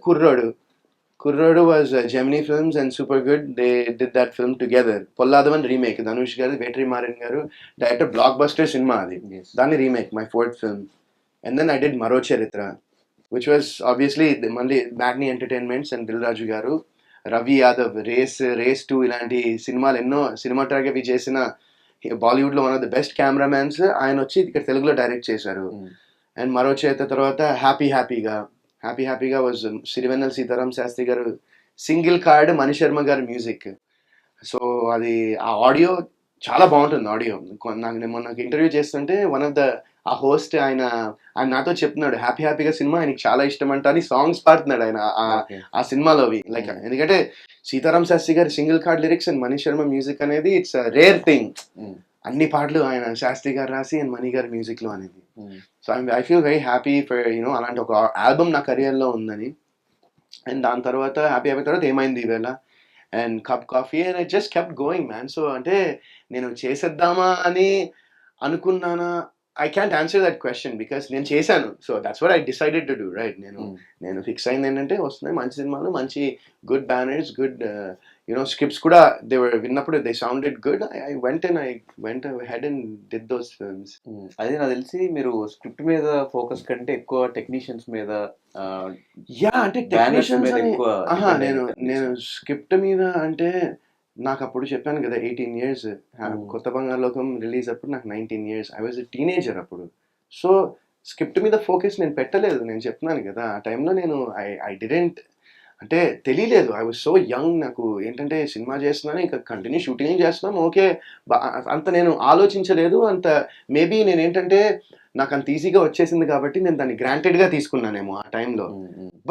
కుర్రోడు was Gemini films and super good. They did that film together. Polladhavan remake, Dhanush garu, Vetri Maran గారు డైరెక్టర్. బ్లాక్ బస్టర్ సినిమా అది. దాన్ని remake, my 4th film. And then I did Maro Charitra, which was obviously మళ్ళీ మ్యాగ్నీ ఎంటర్టైన్మెంట్స్ అండ్ దిల్ రాజు గారు, రవి యాదవ్, రేస్ 2 ఇలాంటి సినిమాలు ఎన్నో సినిమాటోగ్రఫీ చేసిన బాలీవుడ్లో one of the best cameramans ఆయన వచ్చి ఇక్కడ తెలుగులో డైరెక్ట్ చేశారు. అండ్ మరో చేత తర్వాత హ్యాపీగా వాజ్ సిరివెన్నెల సీతారాం శాస్త్రి గారు సింగిల్ కార్డ్, మణిశర్మ గారి మ్యూజిక్. సో అది ఆ ఆడియో చాలా బాగుంటుంది. ఆడియో నేను మొన్న ఇంటర్వ్యూ చేస్తుంటే వన్ ఆఫ్ ద ఆ హోస్ట్ ఆయన నాతో చెప్తున్నాడు, హ్యాపీగా సినిమా ఆయనకి చాలా ఇష్టం అంట అని సాంగ్స్ పాడుతున్నాడు ఆయన ఆ సినిమాలోవి. లైక్ ఎందుకంటే సీతారాం శాస్త్రి గారి single card lyrics and Mani Sharma music అనేది ఇట్స్ రేర్ థింగ్. అన్ని పాటలు ఆయన శాస్త్రి గారు రాసి అండ్ మణి గారి మ్యూజిక్ లో అనేది. So I feel very happy for అలాంటి ఒక ఆల్బమ్ నా కెరియర్లో ఉందని. అండ్ దాని తర్వాత హ్యాపీ తర్వాత ఏమైంది ఈవేళ and cup coffee and I just kept going man. So అంటే నేను చేసేద్దామా అని అనుకున్నానా, I can't answer that question because నేను చేశాను. So that's what I decided to do, right. నేను ఫిక్స్ అయింది ఏంటంటే వస్తున్నాయి మంచి సినిమాలు, మంచి గుడ్ బ్యానర్స్, గుడ్ స్క్రిప్ట్స్ కూడా దే వర్ విన్నప్పుడు they sounded good. I went head and did those films. అదే నాకు తెలిసి మీరు స్క్రిప్ట్ మీద ఫోకస్ కంటే ఎక్కువ టెక్నీషియన్స్ మీద. అంటే టెక్నీషియన్స్ నేను స్క్రిప్ట్ మీద అంటే నాకు అప్పుడు చెప్పాను కదా 18 years. కొత్త బంగారు లోకం రిలీజ్ అప్పుడు నాకు 19 years. I was a teenager అప్పుడు. సో స్క్రిప్ట్ మీద ఫోకస్ నేను పెట్టలేదు. నేను చెప్తున్నాను కదా ఆ టైంలో నేను ఐ డిడెంట్, అంటే తెలియలేదు. I was so young. నాకు ఏంటంటే సినిమా చేస్తున్నాను, ఇంకా కంటిన్యూ షూటింగ్ చేస్తున్నాం, ఓకే, అంత నేను ఆలోచించలేదు. అంత మేబీ నేను ఏంటంటే నాకు అంత ఈజీగా వచ్చేసింది కాబట్టి నేను దాన్ని గ్రాంటెడ్గా తీసుకున్నానేమో ఆ టైంలో.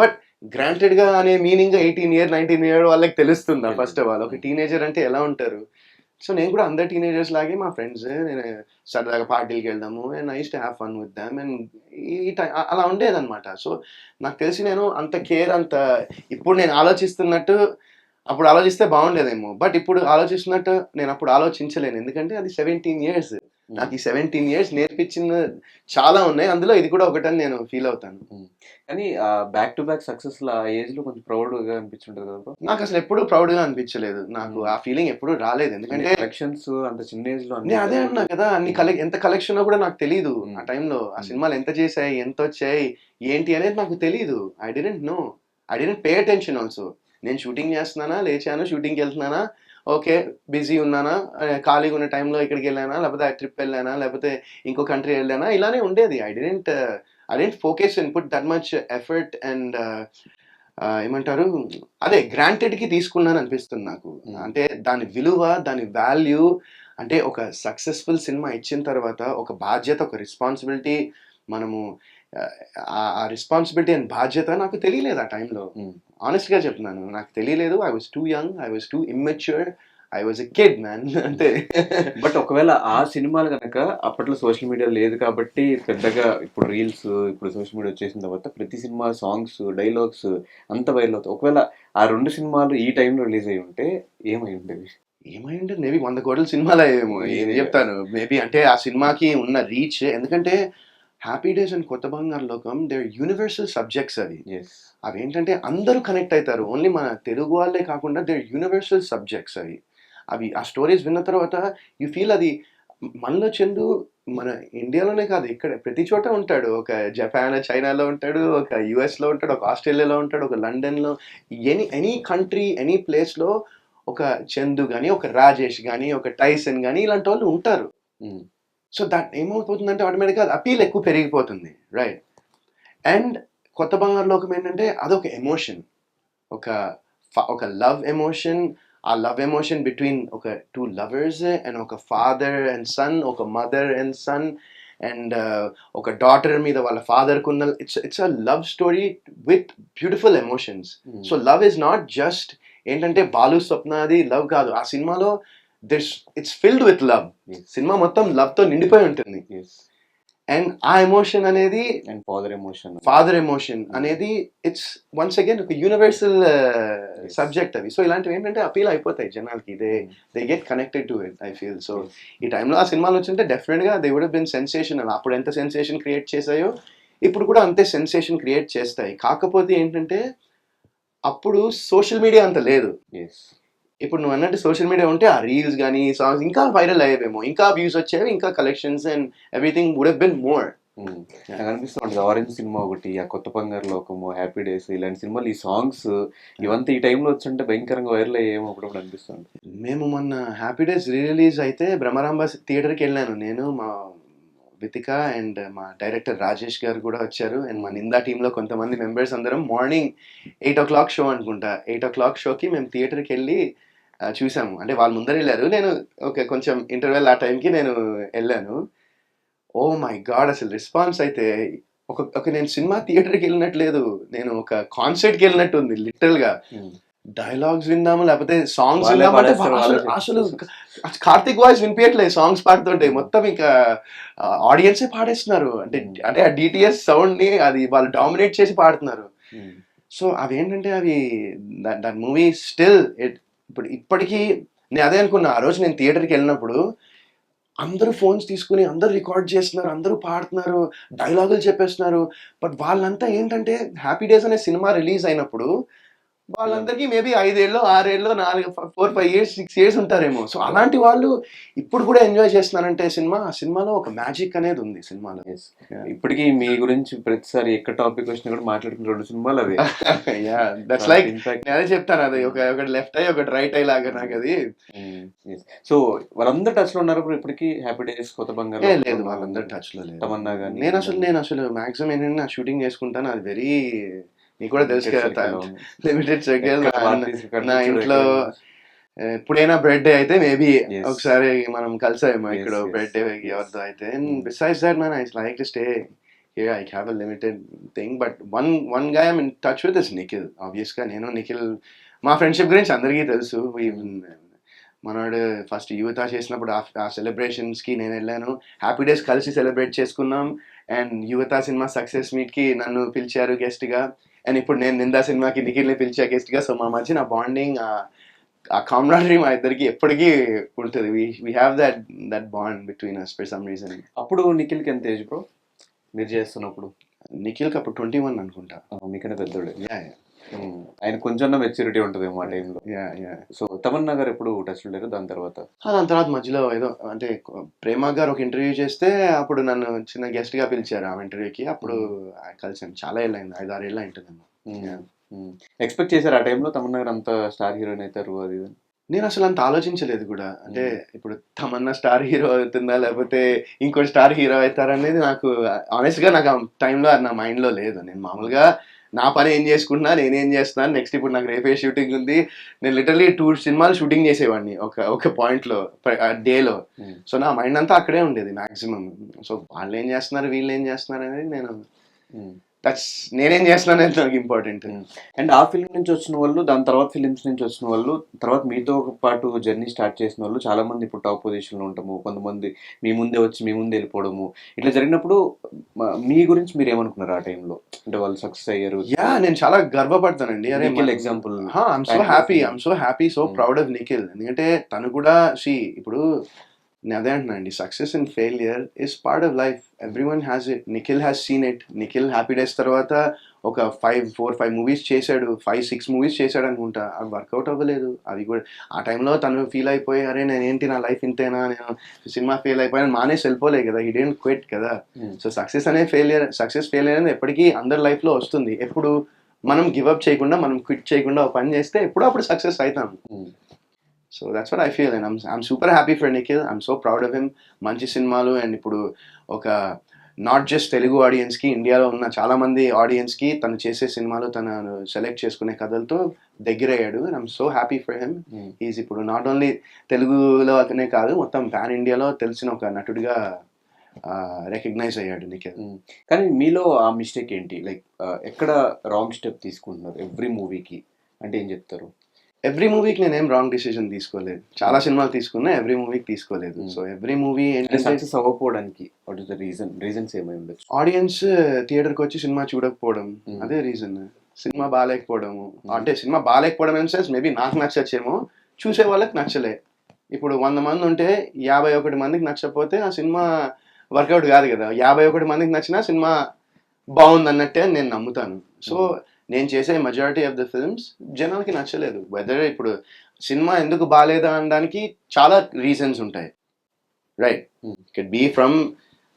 బట్ గ్రాంటెడ్ గా అనే మీనింగ్ 18 year 19 year వాళ్ళకి తెలుస్తుందా? ఫస్ట్ ఆఫ్ ఆల్ ఒక టీనేజర్ అంటే ఎలా ఉంటారు. సో నేను కూడా అందరు టీనేజర్స్ లాగే మా ఫ్రెండ్స్ నేను సరదాగా పార్టీకి వెళ్దాము and I used to have fun with them and ఈ టైం అలా ఉండేదన్నమాట. సో నాకు తెలిసి నేను అంత కేర్ అంత ఇప్పుడు నేను ఆలోచిస్తున్నట్టు అప్పుడు ఆలోచిస్తే బాగుండేదేమో. బట్ ఇప్పుడు ఆలోచిస్తున్నట్టు నేను అప్పుడు ఆలోచించలేను. ఎందుకంటే అది 17 ఇయర్స్. నాకు ఈ 17 ఇయర్స్ నేర్పించిన చాలా ఉన్నాయి. అందులో ఇది కూడా ఒకటని నేను ఫీల్ అవుతాను. కానీ బ్యాక్ టు బ్యాక్ సక్సెస్ ఆ ఏజ్ లో కొంచెం ప్రౌడ్ గా అనిపించుంటది కదా bro? నాకు అసలు ఎప్పుడు ప్రౌడ్ గా అనిపించలేదు. నాకు ఆ ఫీలింగ్ ఎప్పుడు రాలేదు. అంటే ఎందుకంటే కలెక్షన్స్ అంత చిన్న ఏజ్ లో నేను అదే అన్నా కదా, అన్ని ఎంత కలెక్షన్ కూడా నాకు తెలియదు Hmm. ఆ టైంలో. ఆ Hmm. సినిమాలు ఎంత చేశాయి, ఎంత వచ్చాయి, ఏంటి అనేది నాకు తెలియదు. I didn't no. I didn't pay attention also. నేను షూటింగ్ చేస్తున్నానా, లేచాను, షూటింగ్కి వెళ్తున్నానా, ఓకే బిజీ ఉన్నానా, ఖాళీగా ఉన్న టైంలో ఇక్కడికి వెళ్ళానా, లేకపోతే ఆ ట్రిప్ వెళ్ళానా, లేకపోతే ఇంకో కంట్రీ వెళ్ళానా, ఇలానే ఉండేది. I didn't focus and put that much effort and ఏమంటారు, అదే గ్రాంటెడ్కి తీసుకున్నాను అనిపిస్తుంది నాకు. అంటే దాని విలువ, దాని వాల్యూ, అంటే ఒక సక్సెస్ఫుల్ సినిమా ఇచ్చిన తర్వాత ఒక బాధ్యత, ఒక రెస్పాన్సిబిలిటీ, మనము ఆ రెస్పాన్సిబిలిటీ అండ్ బాధ్యత నాకు తెలియలేదు ఆ టైంలో. ఆనెస్ట్గా చెప్తున్నాను, నాకు తెలియలేదు. I was two young, I was two immature, I was a kid man అంతే. బట్ ఒకవేళ ఆ సినిమాలు కనుక అప్పట్లో సోషల్ మీడియా లేదు కాబట్టి పెద్దగా, ఇప్పుడు రీల్స్, ఇప్పుడు సోషల్ మీడియా వచ్చేసిన తర్వాత ప్రతి సినిమా సాంగ్స్, డైలాగ్స్ అంత వైరల్ అవుతాయి. ఒకవేళ ఆ రెండు సినిమాలు ఈ టైంలో రిలీజ్ అయ్యి ఉంటే ఏమై ఉండేది? ఏమై ఉంటుంది, మేబీ 100 కోట్ల సినిమాలు అయ్యేమో. ఏం చెప్తాను, మేబీ అంటే ఆ సినిమాకి ఉన్న రీచ్, ఎందుకంటే హ్యాపీ డేస్ అండ్ కొత్త బంగారు లోకం దేర్ యూనివర్సల్ సబ్జెక్ట్స్ అవి. ఎస్. అవేంటంటే అందరూ కనెక్ట్ అవుతారు. ఓన్లీ మన తెలుగు వాళ్ళే కాకుండా దేర్ యూనివర్సల్ సబ్జెక్ట్స్ అవి. అవి ఆ స్టోరీస్ విన్న తర్వాత యూ ఫీల్ అది మనలో చందు మన ఇండియాలోనే కాదు, ఇక్కడ ప్రతి చోట ఉంటాడు. ఒక జపాన్, చైనాలో ఉంటాడు, ఒక యుఎస్లో ఉంటాడు, ఒక ఆస్ట్రేలియాలో ఉంటాడు, ఒక లండన్లో, ఎనీ కంట్రీ, ఎనీ ప్లేస్లో ఒక చందు కానీ, ఒక రాజేష్ కానీ, ఒక టైసన్ కానీ, ఇలాంటి వాళ్ళు ఉంటారు. సో దట్ ఏమవుతుందంటే ఆటోమేటిక్గా అపీల్ ఎక్కువ పెరిగిపోతుంది, రైట్? అండ్ కొత్త బంగారు లోకం ఏంటంటే అదొక ఎమోషన్, ఒక ఒక లవ్ ఎమోషన్. ఆ లవ్ ఎమోషన్ బిట్వీన్ ఒక టూ లవర్స్ అండ్ ఒక ఫాదర్ అండ్ సన్, ఒక మదర్ అండ్ సన్, అండ్ ఒక డాటర్ మీద వాళ్ళ ఫాదర్కి ఉన్న, it's a love story with beautiful emotions. So love is not just ఏంటంటే బాలు స్వప్నది లవ్ కాదు. ఆ సినిమాలో it's filled with love. Cinema మొత్తం లవ్తో నిండిపోయి ఉంటుంది. అండ్ ఆ ఎమోషన్ అనేది, అండ్ ఫాదర్ ఎమోషన్ అనేది, ఇట్స్ వన్స్ అగైన్ ఒక యూనివర్సల్ సబ్జెక్ట్ అవి. సో ఇలాంటివి ఏంటంటే అపీల్ అయిపోతాయి జనాలకి. They get connected to it, I feel. So ఈ టైంలో ఆ సినిమాలు వచ్చింటే డెఫినెట్గా they would have been sensational. అప్పుడు ఎంత సెన్సేషన్ క్రియేట్ చేశాయో ఇప్పుడు కూడా అంతే సెన్సేషన్ క్రియేట్ చేస్తాయి. కాకపోతే ఏంటంటే అప్పుడు సోషల్ మీడియా అంత లేదు. ఇప్పుడు నువ్వు అన్నట్టు సోషల్ మీడియా ఉంటే ఆ రీల్స్ కానీ, సాంగ్స్ ఇంకా వైరల్ అయ్యేవేమో, ఇంకా వ్యూస్ వచ్చేవి, ఇంకా collections and everything would have been more. నాకు అనిపిస్తుంది ఆరెంజ్ సినిమా ఒకటి, ఆ కొత్త బంగారు లోకము, హ్యాపీ డేస్, ఇలాంటి సినిమాలు, ఈ సాంగ్స్ ఇవంతా ఈ టైంలో వచ్చుంటే భయంకరంగా వైరల్ అయ్యేమో అప్పుడు అనిపిస్తుంది. మేము మొన్న హ్యాపీ డేస్ రీ రిలీజ్ అయితే బ్రహ్మరాంబ థియేటర్కి వెళ్ళాను. నేను, మా వితిక అండ్ మా డైరెక్టర్ రాజేష్ గారు కూడా వచ్చారు. అండ్ మా నిందా టీంలో కొంతమంది మెంబర్స్ అందరం మార్నింగ్ 8 o'clock షో అనుకుంటా, 8 o'clock షోకి మేము థియేటర్కి వెళ్ళి చూసాము. అంటే వాళ్ళు ముందర వెళ్ళారు, నేను ఓకే కొంచెం ఇంటర్వెల్ ఆ టైంకి నేను వెళ్ళాను. ఓ మై గాడ్, అసలు రెస్పాన్స్ అయితే ఒక నేను సినిమా థియేటర్కి వెళ్ళినట్లేదు, నేను ఒక కాన్సర్ట్కి వెళ్ళినట్టు ఉంది లిటరల్గా. డైలాగ్స్ విందాము, లేకపోతే సాంగ్స్ విందాము అంటే అసలు కార్తిక్ వాయిస్ వినిపించట్లేదు సాంగ్స్ పాడుతుంటే, మొత్తం ఇంకా ఆడియన్సే పాడేస్తున్నారు. అంటే ఆ డిటిఎస్ సౌండ్ ని అది వాళ్ళు డామినేట్ చేసి పాడుతున్నారు. సో అవి ఏంటంటే అవి దట్ మూవీ స్టిల్ ఇప్పటికీ నేను అదే అనుకున్నా ఆ రోజు నేను థియేటర్కి వెళ్ళినప్పుడు. అందరూ ఫోన్స్ తీసుకుని అందరూ రికార్డ్ చేస్తున్నారు, అందరూ పాడుతున్నారు, డైలాగులు చెప్పేస్తున్నారు. బట్ వాళ్ళంతా ఏంటంటే హ్యాపీ డేస్ అనే సినిమా రిలీజ్ అయినప్పుడు వాళ్ళందరికీ మేబీ 5 ఏళ్ళో 6 ఏళ్ళో 4 5 ఇయర్స్ 6 ఇయర్స్ ఉంటారేమో. సో అలాంటి వాళ్ళు ఇప్పుడు కూడా ఎంజాయ్ చేస్తున్నారంటే ఆ సినిమాలో ఒక మ్యాజిక్ అనేది ఉంది సినిమాలో. ఇప్పటికీ మీ గురించి ప్రతిసారి ఎక్కడ టాపిక్ వచ్చినా కూడా మాట్లాడుకున్న 2 సినిమాలు అవే. దట్స్ లైక్ నేను అదే చెప్తాను, అది ఒకటి లెఫ్ట్ ఐ ఒకటి రైట్ ఐ లాగా నాకు అది. సో వాళ్ళందరూ టచ్ లో ఉన్నారు ఇప్పటికీ? హ్యాపీ డేస్, కొత్త బంగారు లేదు, వాళ్ళందరూ టచ్ లో లేదు. తమన్నా గానీ, నేను అసలు మాక్సిమం ఏంటంటే నా షూటింగ్ చేసుకుంటాను, అది వెరీ, నీకు కూడా తెలుసు కదా, లిమిటెడ్ సర్కిల్. నా ఇంట్లో ఎప్పుడైనా బర్త్డే అయితే మేబీ ఒకసారి మనం కలిసామేమో ఇక్కడ బర్త్డే ఎవరితో అయితే. And besides that man, I like to stay here. I have a limited thing. But one guy I'm in touch with is Nikhil. ఆబ్వియస్గా నేను నిఖిల్, మా ఫ్రెండ్షిప్ గురించి అందరికీ తెలుసు. మనోడు ఫస్ట్ యువత చేసినప్పుడు ఆ సెలబ్రేషన్స్కి నేను వెళ్ళాను. హ్యాపీ డేస్ కలిసి సెలబ్రేట్ చేసుకున్నాం. అండ్ యువత సినిమా సక్సెస్ మీట్కి నన్ను పిలిచారు గెస్ట్గా. అండ్ ఇప్పుడు నేను నిందా సినిమాకి నిఖిల్ని పిలిచా గెస్ట్గా. సో మా మధ్య నా బాండింగ్, ఆ కామ్రాడరీ మా ఇద్దరికి ఎప్పటికీ ఉంటుంది. We have that bond between us for some reason. అప్పుడు నిఖిల్కి ఎంత ఏజ్ బ్రో మీరు చేస్తున్నప్పుడు? నిఖిల్కి అప్పుడు 21 అనుకుంటా. మీకన్నా పెద్దోడే. యా ఆయన కొంచెం మెచ్యూరిటీ ఉంటుంది ఆ టైంలో. Yeah yeah. సో తమన్నా గారు ఎప్పుడు టచ్లో లేరు దాని తర్వాత? దాని తర్వాత మధ్యలో ఏదో అంటే ప్రేమ గారు ఒక ఇంటర్వ్యూ చేస్తే అప్పుడు నన్ను చిన్న గెస్ట్గా పిలిచారు ఆ ఇంటర్వ్యూకి. అప్పుడు కలిసాను. చాలా ఏళ్ళు అయింది, 5-6 ఏళ్ళు అయింటుందేమో. ఎక్స్పెక్ట్ చేశారు ఆ టైంలో తమన్నా గారు అంత స్టార్ హీరోయిన్ అవుతారు అది ఇది అని? నేను అసలు అంత ఆలోచించలేదు కూడా. అంటే ఇప్పుడు తమన్నా స్టార్ హీరో అవుతుందా లేకపోతే ఇంకోటి స్టార్ హీరో అవుతారా అనేది నాకు ఆనెస్ట్గా నాకు ఆ టైంలో అది నా మైండ్లో లేదు. నేను మామూలుగా నా పని ఏం చేసుకుంటున్నా, నేనేం చేస్తున్నాను, నెక్స్ట్ ఇప్పుడు నాకు రేపే షూటింగ్ ఉంది. నేను లిటరలీ 2 సినిమాలు షూటింగ్ చేసేవాడిని ఒక పాయింట్లో డేలో. సో నా మైండ్ అంతా అక్కడే ఉండేది మ్యాక్సిమం. సో వాళ్ళు ఏం చేస్తున్నారు, వీళ్ళు ఏం చేస్తున్నారు అనేది నేను నేనేం చేస్తున్నాను అనేది నాకు ఇంపార్టెంట్. అండ్ ఆ ఫిల్మ్ నుంచి వచ్చిన వాళ్ళు, దాని తర్వాత ఫిలిమ్స్ నుంచి వచ్చిన వాళ్ళు, తర్వాత మీతో పాటు జర్నీ స్టార్ట్ చేసిన వాళ్ళు చాలా మంది ఇప్పుడు టాప్ పొజిషన్లో ఉంటాము. కొంతమంది మీ ముందే వచ్చి మీ ముందే వెళ్ళిపోవడము ఇట్లా జరిగినప్పుడు మీ గురించి మీరు ఏమనుకున్నారు ఆ టైంలో? అంటే వాళ్ళు సక్సెస్ అయ్యారు. యా నేను చాలా గర్వపడతానండి. అరే Nikhil example. I'm so happy so proud of Nikhil. ఎందుకంటే తను కూడా ఇప్పుడు నేను అదే అంటున్నానండి, success and failure is part of life. Everyone has it. Nikhil has seen it. Nikhil happy days తర్వాత ఒక 4-5 మూవీస్ చేశాడు, 5-6 మూవీస్ చేశాడు అనుకుంటా. అవి వర్కౌట్ అవ్వలేదు. అవి కూడా ఆ టైంలో తను ఫీల్ అయిపోయి అరే నేనేంటి నా లైఫ్ ఇంతేనా, నేను సినిమా ఫెయిల్ అయిపోయాను మానేసి వెళ్ళిపోలే కదా. హీ డెంట్ క్విట్ కదా. సో సక్సెస్ ఫెయిలియర్ అనేది ఎప్పటికీ అందరి లైఫ్లో వస్తుంది. ఎప్పుడు మనం గివ్అప్ చేయకుండా, మనం క్విట్ చేయకుండా ఒక పని చేస్తే ఎప్పుడో అప్పుడు సక్సెస్ అవుతాం. So that's what I feel. And I'm super happy for Nikhil. I'm so proud of him. మంచి సినిమాలు అండ్ ఇప్పుడు ఒక నాట్ జస్ట్ తెలుగు ఆడియన్స్కి, ఇండియాలో ఉన్న చాలామంది ఆడియన్స్కి తను చేసే సినిమాలు, తను సెలెక్ట్ చేసుకునే కథలతో దగ్గరయ్యాడు. And I'm so happy for him. Is ఇప్పుడు నాట్ ఓన్లీ తెలుగులో అతనే కాదు, మొత్తం పాన్ ఇండియాలో తెలిసిన ఒక నటుడిగా రికగ్నైజ్ అయ్యాడు నిఖిల్. కానీ మీలో ఆ మిస్టేక్ ఏంటి? లైక్ ఎక్కడ రాంగ్ స్టెప్ తీసుకుంటున్నారు ఎవ్రీ మూవీకి అంటే ఏం చెప్తారు? ఎవ్రీ మూవీకి నేనేం రాంగ్ డిసిజన్ తీసుకోలేదు. చాలా సినిమాలు తీసుకున్నా, ఎవ్రీ మూవీకి తీసుకోలేదు. సో ఎవ్రీ మూవీ సక్సెస్ అవ్వకపోవడానికి వాట్ ఇస్ ద రీజన్స్ ఏమై ఉండొచ్చు? ఆడియన్స్ థియేటర్కి వచ్చి సినిమా చూడకపోవడం, అదే రీజన్. సినిమా బాగాలేకపోవడము, అంటే సినిమా బాగాలేకపోవడం ఇన్ సెన్స్ మేబీ నాకు నచ్చచ్చేమో, చూసే వాళ్ళకి నచ్చలే. ఇప్పుడు 100 మంది ఉంటే 51 మందికి నచ్చకపోతే ఆ సినిమా వర్కౌట్ కాదు కదా. 51 మందికి నచ్చినా సినిమా బాగుంది అన్నట్టే నేను నమ్ముతాను. సో నేను చేసే మెజారిటీ ఆఫ్ ద ఫిల్మ్స్ జనాలకి నచ్చలేదు. వెదర్ ఇప్పుడు సినిమా ఎందుకు బాగాలేదా అనడానికి చాలా రీజన్స్ ఉంటాయి, right? It be from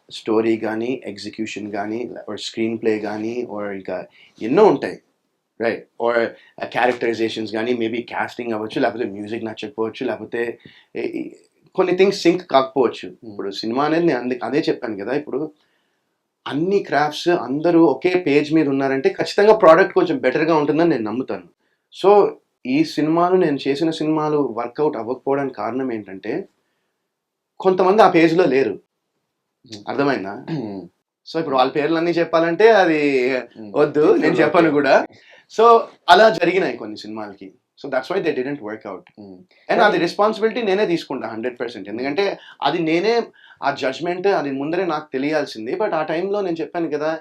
story కానీ, ఎగ్జిక్యూషన్ కానీ, స్క్రీన్ ప్లే కానీ, ఇంకా ఎన్నో ఉంటాయి, రైట్? క్యారెక్టరైజేషన్స్ కానీ, మేబీ కాస్టింగ్ అవ్వచ్చు, లేకపోతే మ్యూజిక్ నచ్చకపోవచ్చు, లేకపోతే కొన్ని థింగ్స్ సింక్ కాకపోవచ్చు. ఇప్పుడు సినిమా అనేది నేను అదే చెప్పాను కదా, ఇప్పుడు అన్ని క్రాఫ్ట్స్ అందరూ ఒకే పేజ్ మీద ఉన్నారంటే ఖచ్చితంగా ప్రోడక్ట్ కొంచెం బెటర్గా ఉంటుందని నేను నమ్ముతాను. సో ఈ సినిమాలు, నేను చేసిన సినిమాలు వర్కౌట్ అవ్వకపోవడానికి కారణం ఏంటంటే కొంతమంది ఆ పేజ్లో లేరు. అర్థమైందా? సో ఇప్పుడు వాళ్ళ పేర్లన్నీ చెప్పాలంటే అది వద్దు, నేను చెప్పను కూడా. సో అలా జరిగినాయి కొన్ని సినిమాలకి. So that's why they didn't work out. And అది రెస్పాన్సిబిలిటీ నేనే తీసుకుంటా 100%. ఎందుకంటే అది నేనే ఆ జడ్జ్మెంట్ అది ముందరే నాకు తెలియాల్సింది. బట్ ఆ టైంలో నేను చెప్పాను కదా,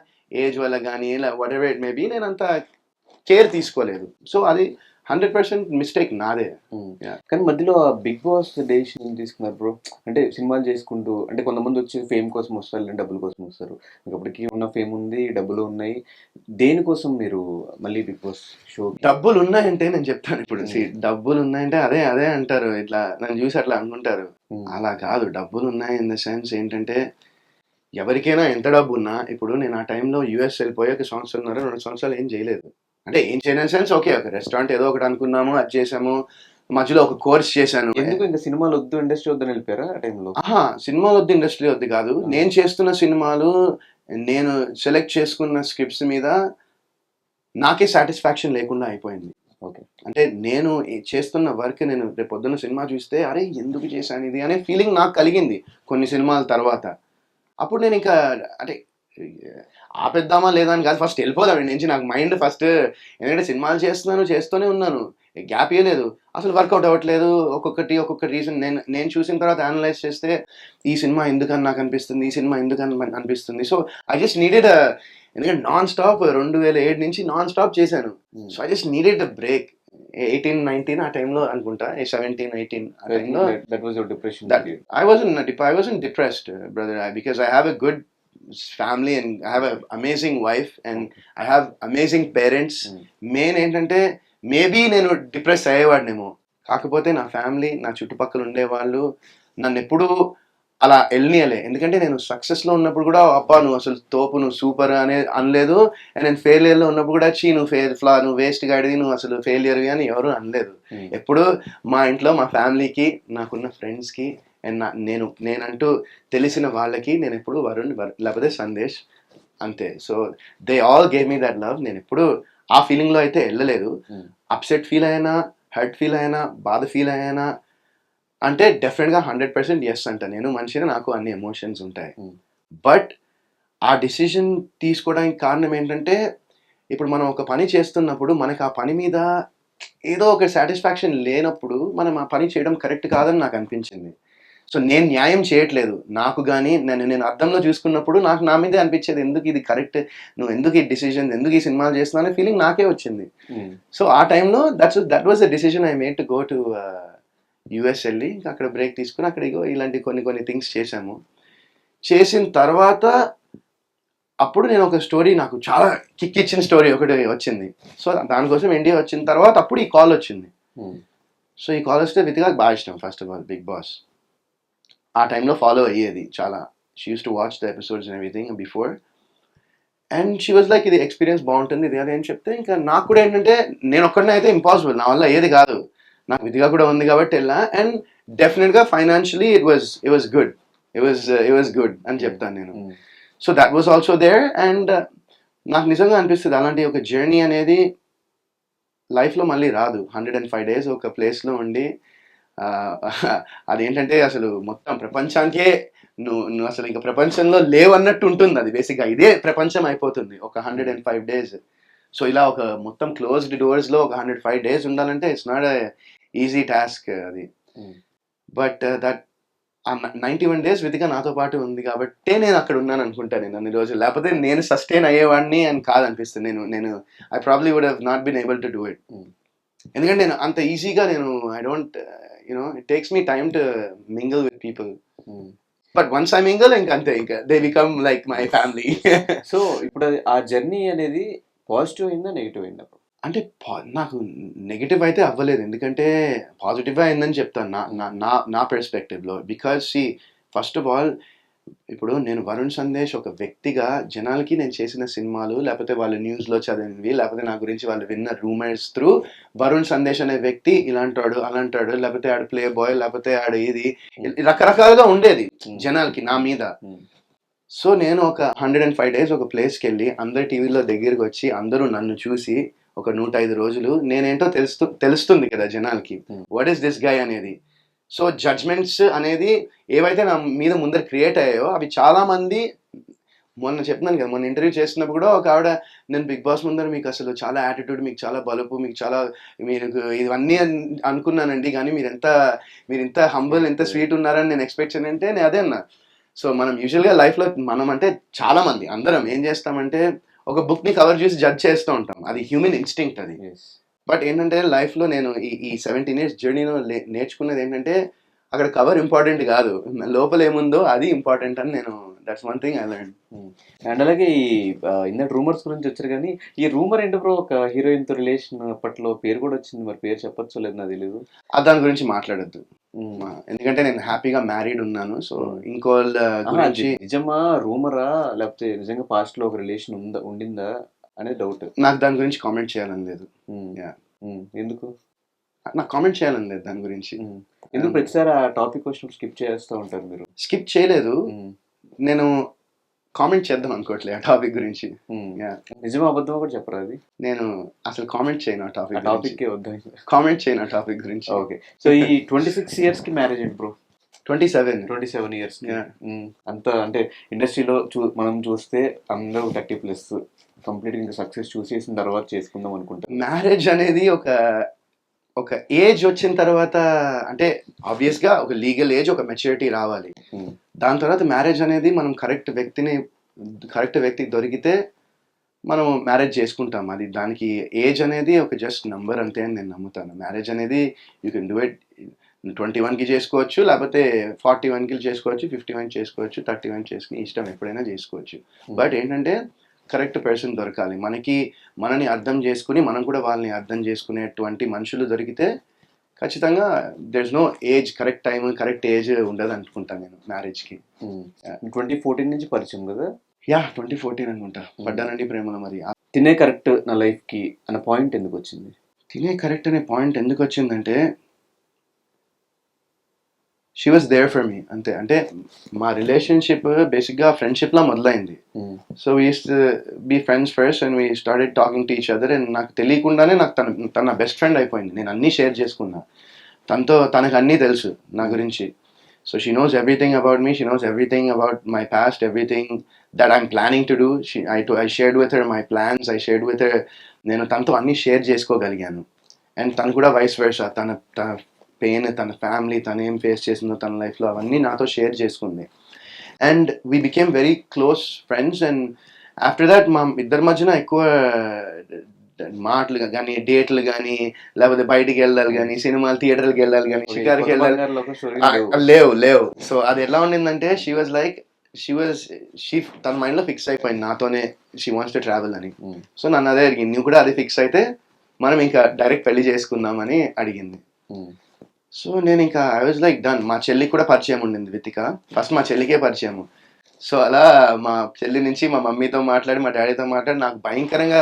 ఏజ్ వల్ల కానీ వాట్ ఎవర్ ఇట్ మేబీ నేను అంత కేర్ తీసుకోలేదు. సో అది 100% మిస్టేక్ నాదే. కానీ మధ్యలో బిగ్ బాస్ డెసిషన్ తీసుకున్నారు బ్రో. అంటే సినిమాలు చేసుకుంటూ, అంటే కొంతమంది వచ్చి ఫేమ్ కోసం వస్తారు, డబ్బుల కోసం వస్తారు. ఇప్పటికీ ఉన్న ఫేమ్ ఉంది, డబ్బులు ఉన్నాయి. దేనికోసం మీరు మళ్ళీ బిగ్ బాస్ షో? డబ్బులు ఉన్నాయంటే నేను చెప్తాను ఇప్పుడు. డబ్బులు ఉన్నాయంటే అదే అదే అంటారు, ఇట్లా నన్ను చూసి అట్లా అనుకుంటారు. అలా కాదు. డబ్బులు ఉన్నాయి ఇన్ ద సెన్స్ ఏంటంటే ఎవరికైనా ఎంత డబ్బు ఉన్నా, ఇప్పుడు నేను ఆ టైంలో యూఎస్ వెళ్ళిపోయి 1 సంవత్సరం 2 సంవత్సరాలు ఏం చేయలేదు. అంటే ఏం చేయని సెన్స్ ఓకే, ఒక రెస్టారెంట్ ఏదో ఒకటి అనుకున్నాము, అది చేసాము, మధ్యలో ఒక కోర్స్ చేశాను. ఎందుకు ఇంకా సినిమాలు వద్దు, ఇండస్ట్రీ వద్దని వెళ్ళిపోయారా ఆ టైంలో? సినిమాలు వద్దు, ఇండస్ట్రీ వద్దు కాదు. నేను చేస్తున్న సినిమాలు, నేను సెలెక్ట్ చేసుకున్న స్క్రిప్ట్స్ మీద నాకే సాటిస్ఫాక్షన్ లేకుండా అయిపోయింది. ఓకే, అంటే నేను చేస్తున్న వర్క్, నేను రేపు పొద్దున్న సినిమా చూస్తే అరే ఎందుకు చేశాను ఇది అనే ఫీలింగ్ నాకు కలిగింది కొన్ని సినిమాల తర్వాత. అప్పుడు నేను ఇంకా అంటే ఆపేద్దామా లేదా అని కాదు, ఫస్ట్ వెళ్ళిపోదాం ఈడ నుంచి. నాకు మైండ్ ఫస్ట్, ఎందుకంటే సినిమాలు చేస్తూనే ఉన్నాను, గ్యాప్ ఇవ్వలేదు, అసలు వర్కౌట్ అవ్వట్లేదు. ఒక్కొక్క రీజన్ నేను నేను చూసిన తర్వాత అనలైజ్ చేస్తే ఈ సినిమా ఎందుకని నాకు అనిపిస్తుంది, ఈ సినిమా ఎందుకని అనిపిస్తుంది. సో ఐ జస్ట్ నీడెడ్, ఎందుకంటే నాన్ స్టాప్ 2007 నుంచి నాన్ స్టాప్ చేశాను. So I just needed a break. 18-19 ఆ టైంలో అనుకుంటా, 17-18 ఆ టైంలో. That was your depression. I wasn't depressed, brother, because I have a good family and I have an amazing wife and I have amazing parents. Main ఏంటంటే maybe నేను depress అయ్యేవాడినేమో, కాకపోతే నా family, నా చుట్టుపక్కల ఉండేవాళ్ళు నన్ను ఎప్పుడూ అలా వెళ్ళనియలే. ఎందుకంటే నేను సక్సెస్లో ఉన్నప్పుడు కూడా అబ్బా నువ్వు అసలు తోపు, నువ్వు సూపర్ అనే అనలేదు. అండ్ నేను ఫెయిలియర్లో ఉన్నప్పుడు కూడా చీ నువ్వు నువ్వు వేస్ట్ గాడివి, నువ్వు అసలు ఫెయిలియర్వి అని ఎవరు అనలేదు. ఎప్పుడు మా ఇంట్లో మా ఫ్యామిలీకి, నాకున్న ఫ్రెండ్స్కి అండ్ నేనంటూ తెలిసిన వాళ్ళకి నేను ఎప్పుడు వరుణ్ లేకపోతే సందేశ్ అంతే. So they all gave me that love. నేను ఎప్పుడు ఆ ఫీలింగ్లో అయితే వెళ్ళలేదు. అప్సెట్ ఫీల్ అయినా, హర్ట్ ఫీల్ అయినా, బాధ ఫీల్ అయినా అంటే డెఫినెట్గా 100% ఎస్ అంట. నేను మనిషిని, నాకు అన్ని ఎమోషన్స్ ఉంటాయి. బట్ ఆ డిసిషన్ తీసుకోవడానికి కారణం ఏంటంటే, ఇప్పుడు మనం ఒక పని చేస్తున్నప్పుడు మనకు ఆ పని మీద ఏదో ఒక సాటిస్ఫాక్షన్ లేనప్పుడు మనం ఆ పని చేయడం కరెక్ట్ కాదని నాకు అనిపించింది. సో నేను న్యాయం చేయట్లేదు నాకు, కానీ నేను అర్థంలో చూసుకున్నప్పుడు నాకు నా మీదే అనిపించేది, ఎందుకు ఇది కరెక్ట్, నువ్వు ఎందుకు ఈ డిసిజన్, ఎందుకు ఈ సినిమాలు చేస్తున్నావు అనే ఫీలింగ్ నాకే వచ్చింది. సో ఆ టైంలో that was the decision I made to go to US వెళ్ళి, ఇంకా అక్కడ బ్రేక్ తీసుకుని అక్కడ ఇలాంటి కొన్ని థింగ్స్ చేశాము. చేసిన తర్వాత అప్పుడు నేను ఒక స్టోరీ, నాకు చాలా కిక్ ఇచ్చిన స్టోరీ ఒకటి వచ్చింది. సో దానికోసం ఇండియా వచ్చిన తర్వాత అప్పుడు ఈ కాల్ వచ్చింది. సో ఈ కాల్ వస్తే వితికాకి బాగా ఇష్టం. First of all Bigg Boss ఆ టైంలో ఫాలో అయ్యేది చాలా. She use to watch the episodes and everything before. And she was like ఇది ఎక్స్పీరియన్స్ బాగుంటుంది ఇది అని చెప్తే, ఇంకా నాకు కూడా ఏంటంటే నేను ఒక్కడనే అయితే ఇంపాసిబుల్, నా వల్ల అయ్యేది కాదు, నాకు విధిగా కూడా ఉంది కాబట్టి వెళ్ళా. అండ్ డెఫినెట్గా ఫైనాన్షియలీ ఇట్ వాజ్ గుడ్ అని చెప్తాను నేను. So that was also there. And నాకు నిజంగా అనిపిస్తుంది అలాంటి ఒక జర్నీ అనేది లైఫ్లో మళ్ళీ రాదు. 105 days ఒక ప్లేస్లో ఉండి అదేంటంటే అసలు మొత్తం ప్రపంచానికే నువ్వు అసలు ఇంకా ప్రపంచంలో లేవన్నట్టు ఉంటుంది. అది బేసిక్గా ఇదే ప్రపంచం అయిపోతుంది ఒక 105 days. సో ఇలా ఒక మొత్తం క్లోజ్డ్ డోర్స్లో ఒక 105 days ఉండాలంటే it's not a easy task అది. బట్ దట్ 91 days విధిగా నాతో పాటు ఉంది కాబట్టి నేను అక్కడ ఉన్నాను అనుకుంటా నేను అన్ని రోజులు. లేకపోతే నేను సస్టైన్ అయ్యేవాడిని అని కాదనిపిస్తుంది. నేను I probably would have not been able to do it. ఎందుకంటే నేను అంత ఈజీగా I don't it takes me time to mingle with people. But once I mingle అంతే, ఇంకా they become like my family. So ఇప్పుడు ఆ జర్నీ అనేది positive అయిందా, నెగిటివ్ అయిందా? అంటే నాకు నెగిటివ్ అయితే అవ్వలేదు, ఎందుకంటే పాజిటివ్ అయిందని చెప్తాను నా పర్స్పెక్టివ్లో. బికాజ్ ఫస్ట్ ఆఫ్ ఆల్ ఇప్పుడు నేను వరుణ్ సందేశ్ ఒక వ్యక్తిగా జనాలకి నేను చేసిన సినిమాలు, లేకపోతే వాళ్ళ న్యూస్లో చదివినవి, లేకపోతే నా గురించి వాళ్ళు విన్న రూమర్స్ త్రూ వరుణ్ సందేశ్ అనే వ్యక్తి ఇలాంటాడు అలాంటాడు, లేకపోతే ఆడు ప్లే బాయ్, లేకపోతే ఆడు ఇది రకరకాలుగా ఉండేది జనాలకి నా మీద. సో నేను ఒక 105 days ఒక ప్లేస్కి వెళ్ళి అందరు టీవీలో దగ్గరికి వచ్చి అందరూ నన్ను చూసి ఒక 105 రోజులు నేనేంటో తెలుస్తుంది కదా జనాలకి, వాట్ ఈస్ దిస్ గై అనేది. సో జడ్జ్మెంట్స్ అనేది ఏవైతే నా మీద ముందర క్రియేట్ అయ్యాయో అవి చాలా మంది, మొన్న చెప్తున్నాను కదా, మొన్న ఇంటర్వ్యూ చేసినప్పుడు కూడా ఒక ఆవిడ, నేను బిగ్ బాస్ ముందర మీకు అసలు చాలా యాటిట్యూడ్, మీకు చాలా బలుపు, మీకు చాలా మీరు ఇవన్నీ అనుకున్నానండి, కానీ మీరు ఇంత హంబుల్, ఎంత స్వీట్ ఉన్నారని నేను ఎక్స్పెక్ట్ చేయనంటే నేను అదే అన్నా. సో మనం యూజువల్గా లైఫ్లో మనం అంటే చాలా మంది అందరం ఏం చేస్తామంటే ఒక బుక్ని కవర్ చేసి జడ్జ్ చేస్తూ ఉంటాం, అది హ్యూమన్ ఇన్స్టింక్ట్ అది. బట్ ఏంటంటే లైఫ్లో నేను ఈ 17 years జర్నీలో నేర్చుకున్నది ఏంటంటే అక్కడ కవర్ ఇంపార్టెంట్ కాదు, లోపల ఏముందో అది ఇంపార్టెంట్ అని నేను, that's one thing I learn. And అలాగే ఈ ఇందాక రూమర్స్ గురించి వచ్చారు, కానీ ఈ రూమర్ ఏంటి బ్రో, ఒక హీరోయిన్తో రిలేషన్ అప్పట్లో పేరు కూడా వచ్చింది, మరి పేరు చెప్పొచ్చో లేదు నాకు తెలీదు. దాని గురించి మాట్లాడద్దు, ఎందుకంటే నేను హ్యాపీగా మ్యారీడ్ ఉన్నాను. సో ఇంకోళ్ళ గురించి నిజమా రూమరా, లేకపోతే నిజంగా పాస్ట్ లో ఒక రిలేషన్ ఉండిందా అనేది డౌట్. నాకు దాని గురించి కామెంట్ చేయాలని లేదు. ఎందుకు నాకు కామెంట్ చేయాలని లేదు దాని గురించి. ఎందుకు ప్రతిసారి ఆ టాపిక్ వచ్చినప్పుడు స్కిప్ చేస్తూ ఉంటారు మీరు? స్కిప్ చేయలేదు, నేను కామెంట్ చేద్దాం అనుకోవట్లే ఆ టాపిక్ గురించి. నిజమా అబద్ధమా కూడా చెప్పరా అది? నేను అసలు కామెంట్ చేయను ఆ టాపిక్ వద్దా, కామెంట్ చేయను ఆ టాపిక్ గురించి. ఓకే. సో ఈ 26 years కి మ్యారేజ్ ఏంటి బ్రో? 27. 27 ఇయర్స్. Yeah. అంత అంటే ఇండస్ట్రీలో మనం చూస్తే అందరూ 30+ కంప్లీట్ ఇంకా సక్సెస్ చూసేసిన తర్వాత చేసుకుందాం అనుకుంటారు. మ్యారేజ్ అనేది ఒక ఏజ్ వచ్చిన తర్వాత, అంటే ఆబ్వియస్ గా ఒక లీగల్ ఏజ్, ఒక మెచ్యూరిటీ రావాలి. Hmm. దాని తర్వాత మ్యారేజ్ అనేది మనం కరెక్ట్ వ్యక్తికి దొరికితే మనం మ్యారేజ్ చేసుకుంటాం. అది దానికి ఏజ్ అనేది ఒక జస్ట్ నంబర్ అంతే అని నేను నమ్ముతాను. మ్యారేజ్ అనేది యూ కెన్ డూ ఇట్ 21కి చేసుకోవచ్చు, లేకపోతే 41కి చేసుకోవచ్చు, 51 చేసుకోవచ్చు, 31 చేసుకుని ఇష్టం ఎప్పుడైనా చేసుకోవచ్చు. బట్ ఏంటంటే కరెక్ట్ పర్సన్ దొరకాలి మనని అర్థం చేసుకుని మనం కూడా వాళ్ళని అర్థం చేసుకునేటువంటి మనుషులు దొరికితే ఖచ్చితంగా there is no age, correct time, correct age ఉండదు అనుకుంటాను నేను మ్యారేజ్కి. 2014 నుంచి పరిచయం కదా? 2014 అనుకుంటా. పడ్డానండి ప్రేమలో. మరి తినే కరెక్ట్ నా లైఫ్కి అన్న పాయింట్ ఎందుకు వచ్చింది? తినే కరెక్ట్ అనే పాయింట్ ఎందుకు వచ్చిందంటే she was there for me, అంతే. అంటే మా రిలేషన్షిప్ బేసిక్గా ఫ్రెండ్షిప్లా మొదలైంది. So we use to be friends first and we started talking to each other. And నాకు తెలియకుండానే నాకు తన బెస్ట్ ఫ్రెండ్ అయిపోయింది. నేను అన్నీ షేర్ చేసుకున్నా తనకు అన్నీ తెలుసు నా గురించి. So she knows everything about me, she knows everything about my past, everything that I'm planning to do. I shared with her my plans, I shared with her. నేను తనతో అన్నీ షేర్ చేసుకోగలిగాను. అండ్ తను కూడా వైస్ వర్సా, తన pain, తన family, తను ఏం face చేసిందో తన లైఫ్లో అవన్నీ నాతో షేర్ చేసుకుంది. And we became very close friends. And after that మా ఇద్దరి మధ్యన ఎక్కువ మాటలు కానీ, డేట్లు కానీ, లేకపోతే బయటికి వెళ్ళాలి కానీ, సినిమాలు థియేటర్కి వెళ్ళాలి కానీ, షికార్కి వెళ్ళాలి లేవు. సో అది ఎలా ఉండిందంటే షీ తన మైండ్లో ఫిక్స్ అయిపోయింది నాతోనే షీ వాంట్స్ టు ట్రావెల్ అని. సో నన్ను అదే అడిగింది, నువ్వు కూడా అది ఫిక్స్ అయితే మనం ఇంకా డైరెక్ట్ పెళ్లి చేసుకుందామని అడిగింది. సో నేను ఇంకా ఐ వాజ్ లైక్ డన్. మా చెల్లికి కూడా పరిచయం ఉండింది వితిక. ఫస్ట్ మా చెల్లికే పరిచయము. సో అలా మా చెల్లి నుంచి మా మమ్మీతో మాట్లాడి, మా డాడీతో మాట్లాడి నాకు భయంకరంగా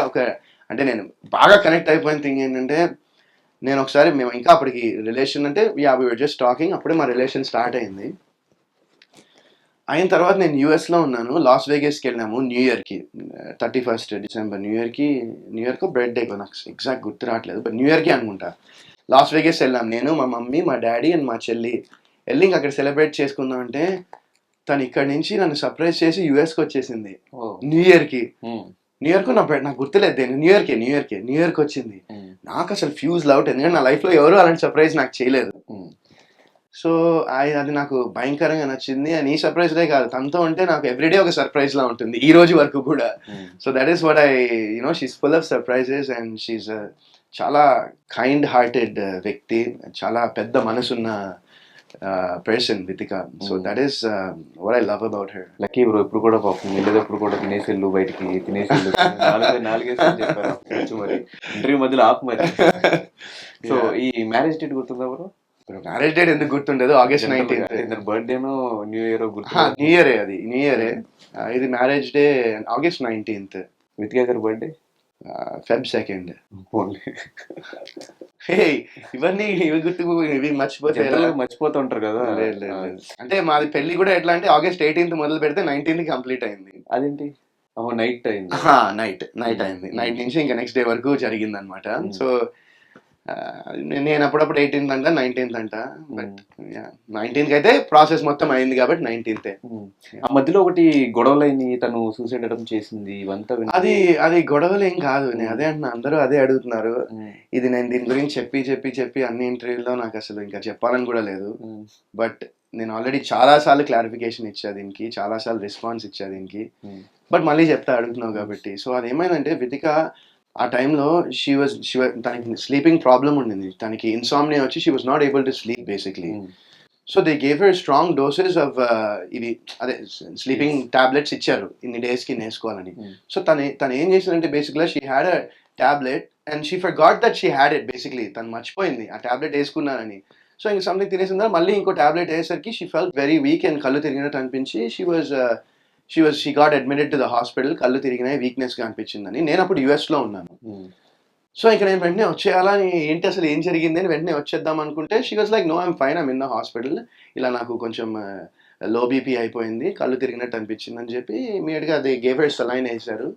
అంటే నేను బాగా కనెక్ట్ అయిపోయిన థింగ్ ఏంటంటే, నేను ఒకసారి మేము ఇంకా అప్పటికి రిలేషన్ అంటే వీ వర్ జస్ట్ టాకింగ్, అప్పుడే మా రిలేషన్ స్టార్ట్ అయింది. అయిన తర్వాత నేను యూఎస్లో ఉన్నాను, లాస్ వేగస్కి వెళ్ళాము న్యూ ఇయర్కి, 31st డిసెంబర్. న్యూ ఇయర్కో బర్త్డేకో నాకు ఎగ్జాక్ట్ గుర్తు రావట్లేదు, బట్ న్యూ ఇయర్కి అనుకుంటా. లాస్ వేగస్ వెళ్ళాం నేను, మా మమ్మీ, మా డాడీ అండ్ మా చెల్లి. వెళ్ళి ఇంక అక్కడ సెలబ్రేట్ చేసుకుందాం అంటే తను ఇక్కడ నుంచి నన్ను సర్ప్రైజ్ చేసి యూఎస్కి వచ్చేసింది న్యూ ఇయర్కి. నాకు గుర్తులేదు, న్యూ ఇయర్కి వచ్చింది. నాకు అసలు ఫ్యూజ్ అవుట్, ఎందుకంటే నా లైఫ్లో ఎవరు అలాంటి సర్ప్రైజ్ నాకు చేయలేదు. సో అది నాకు భయంకరంగా నచ్చింది. అండ్ ఈ సర్ప్రైజ్లే కాదు, తనతో ఉంటే నాకు ఎవ్రీడే ఒక సర్ప్రైజ్ లా ఉంటుంది ఈ రోజు వరకు కూడా. So that is what she's full of surprises and she's చాలా కైండ్ హార్టెడ్ వ్యక్తి, చాలా పెద్ద మనసున్న person Vithika. So that is what I love about her. Lucky bro, ఇప్పుడు కూడా పాపం వెళ్ళేటప్పుడు కూడా తినేసేళ్ళు, బయటికి తినేసేళ్ళు 4 వచ్చి మరి ఇంటర్వ్యూ మధ్యలో ఆపు మరి. సో ఈ మ్యారేజ్ డేట్ గుర్తుందా బ్రో? మ్యారేజ్ డేట్ ఎందుకు గుర్తుండదు? August 19th. బర్త్డేనో న్యూ ఇయర్ గుర్తు? న్యూ ఇయరే. ఇది marriage day August 19th. Vithika గారి బర్త్డే Feb 2nd. ఇవన్నీ ఇవి మర్చిపోతుంటారు కదా. అంటే మాది పెళ్లి కూడా ఎట్లా అంటే August 18th మొదలు పెడితే 19th కంప్లీట్ అయింది. అదేంటి? నైట్ అయింది. నైట్ అయింది. నైట్ నుంచి ఇంకా నెక్స్ట్ డే వరకు జరిగింది అనమాట. సో నేను అప్పుడప్పుడు 18th అంట, 19th అంట, బట్ 19th అయితే ప్రాసెస్ మొత్తం అయింది కాబట్టి 19th. ఆ మధ్యలో ఒకటి గొడవలైంది, తను సూసైడ్ అటెంప్ట్ చేసింది, ఇవంతా అది గొడవలు ఏం కాదు. నేను అదే అంటున్నా, అందరూ అదే అడుగుతున్నారు. ఇది నేను దీని గురించి చెప్పి అన్ని ఇంటర్వ్యూల్లో నాకు అసలు ఇంకా చెప్పాలని కూడా లేదు. బట్ నేను ఆల్రెడీ చాలాసార్లు క్లారిఫికేషన్ ఇచ్చా దీనికి, చాలాసార్లు రెస్పాన్స్ ఇచ్చా దీనికి, బట్ మళ్ళీ చెప్తా అడుగుతున్నావు కాబట్టి. సో అది ఏమైందంటే వితిక ఆ టైంలో తనకి స్లీపింగ్ ప్రాబ్లమ్ ఉండింది, తనకి ఇన్సామ్నియా వచ్చి she was not able to sleep basically. So they gave her strong doses of ఇవి అదే స్లీపింగ్ టాబ్లెట్స్ ఇచ్చారు, ఇన్ని డేస్కి వేసుకోవాలని. సో తను ఏం చేసిందంటే బేసిక్గా she had a tablet and she forgot that she had it. Basically తను మర్చిపోయింది ఆ టాబ్లెట్ వేసుకున్నానని. సో ఇంక సంథింగ్ తినేసిన మళ్ళీ ఇంకో టాబ్లెట్ వేసేసరికి she felt very weak and కళ్ళు తిరిగినట్టు అనిపించి she got admitted to the hospital. కళ్ళు తిరిగినాయి, వీక్నెస్గా అనిపించిందని. నేను అప్పుడు యూఎస్లో ఉన్నాను. సో ఇక్కడ నేను వెంటనే వచ్చేయాలని, ఏంటి అసలు ఏం జరిగింది అని వెంటనే వచ్చేద్దాం అనుకుంటే she was like, no I'm fine, I'm in the hospital. ఇలా నాకు కొంచెం లో బీపీ అయిపోయింది, కళ్ళు తిరిగినట్టు అనిపించింది అని చెప్పి ఇమీడియట్గా అది గేవర్ సలైన్ వేశారు,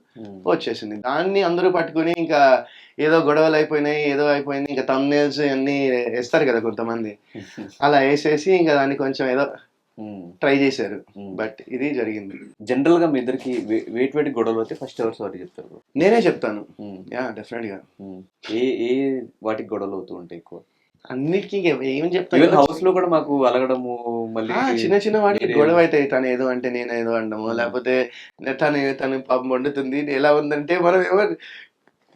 వచ్చేసింది. దాన్ని అందరూ పట్టుకుని ఇంకా ఏదో గొడవలు అయిపోయినాయి, ఏదో అయిపోయింది, ఇంకా thumbnails అన్నీ వేస్తారు కదా కొంతమంది, అలా వేసేసి ఇంకా దాన్ని కొంచెం ఏదో ట్రై చేశారు. బట్ ఇది జరిగింది. జనరల్ గా మీ ఇద్దరికి వెయిట్ వెయిట్ గొడవలు అయితే ఫస్ట్ ఎవరు సారీ చెప్తారు? నేనే చెప్తాను. యా, డెఫినెట్గా. ఏ ఏ వాటికి గొడవలు అవుతూ ఉంటాయి ఎక్కువ? అన్నిటికీ ఏం ఈవెన్ చెప్తాను, హౌస్ లో కూడా మాకు అలగడము, మళ్ళీ చిన్న చిన్న వాటికి వేరే- గొడవ అవుతాయి. తను ఏదో అంటే నేను ఏదో అండము, లేకపోతే తను పాపం వండుతుంది, ఎలా ఉందంటే మనం ఎవరు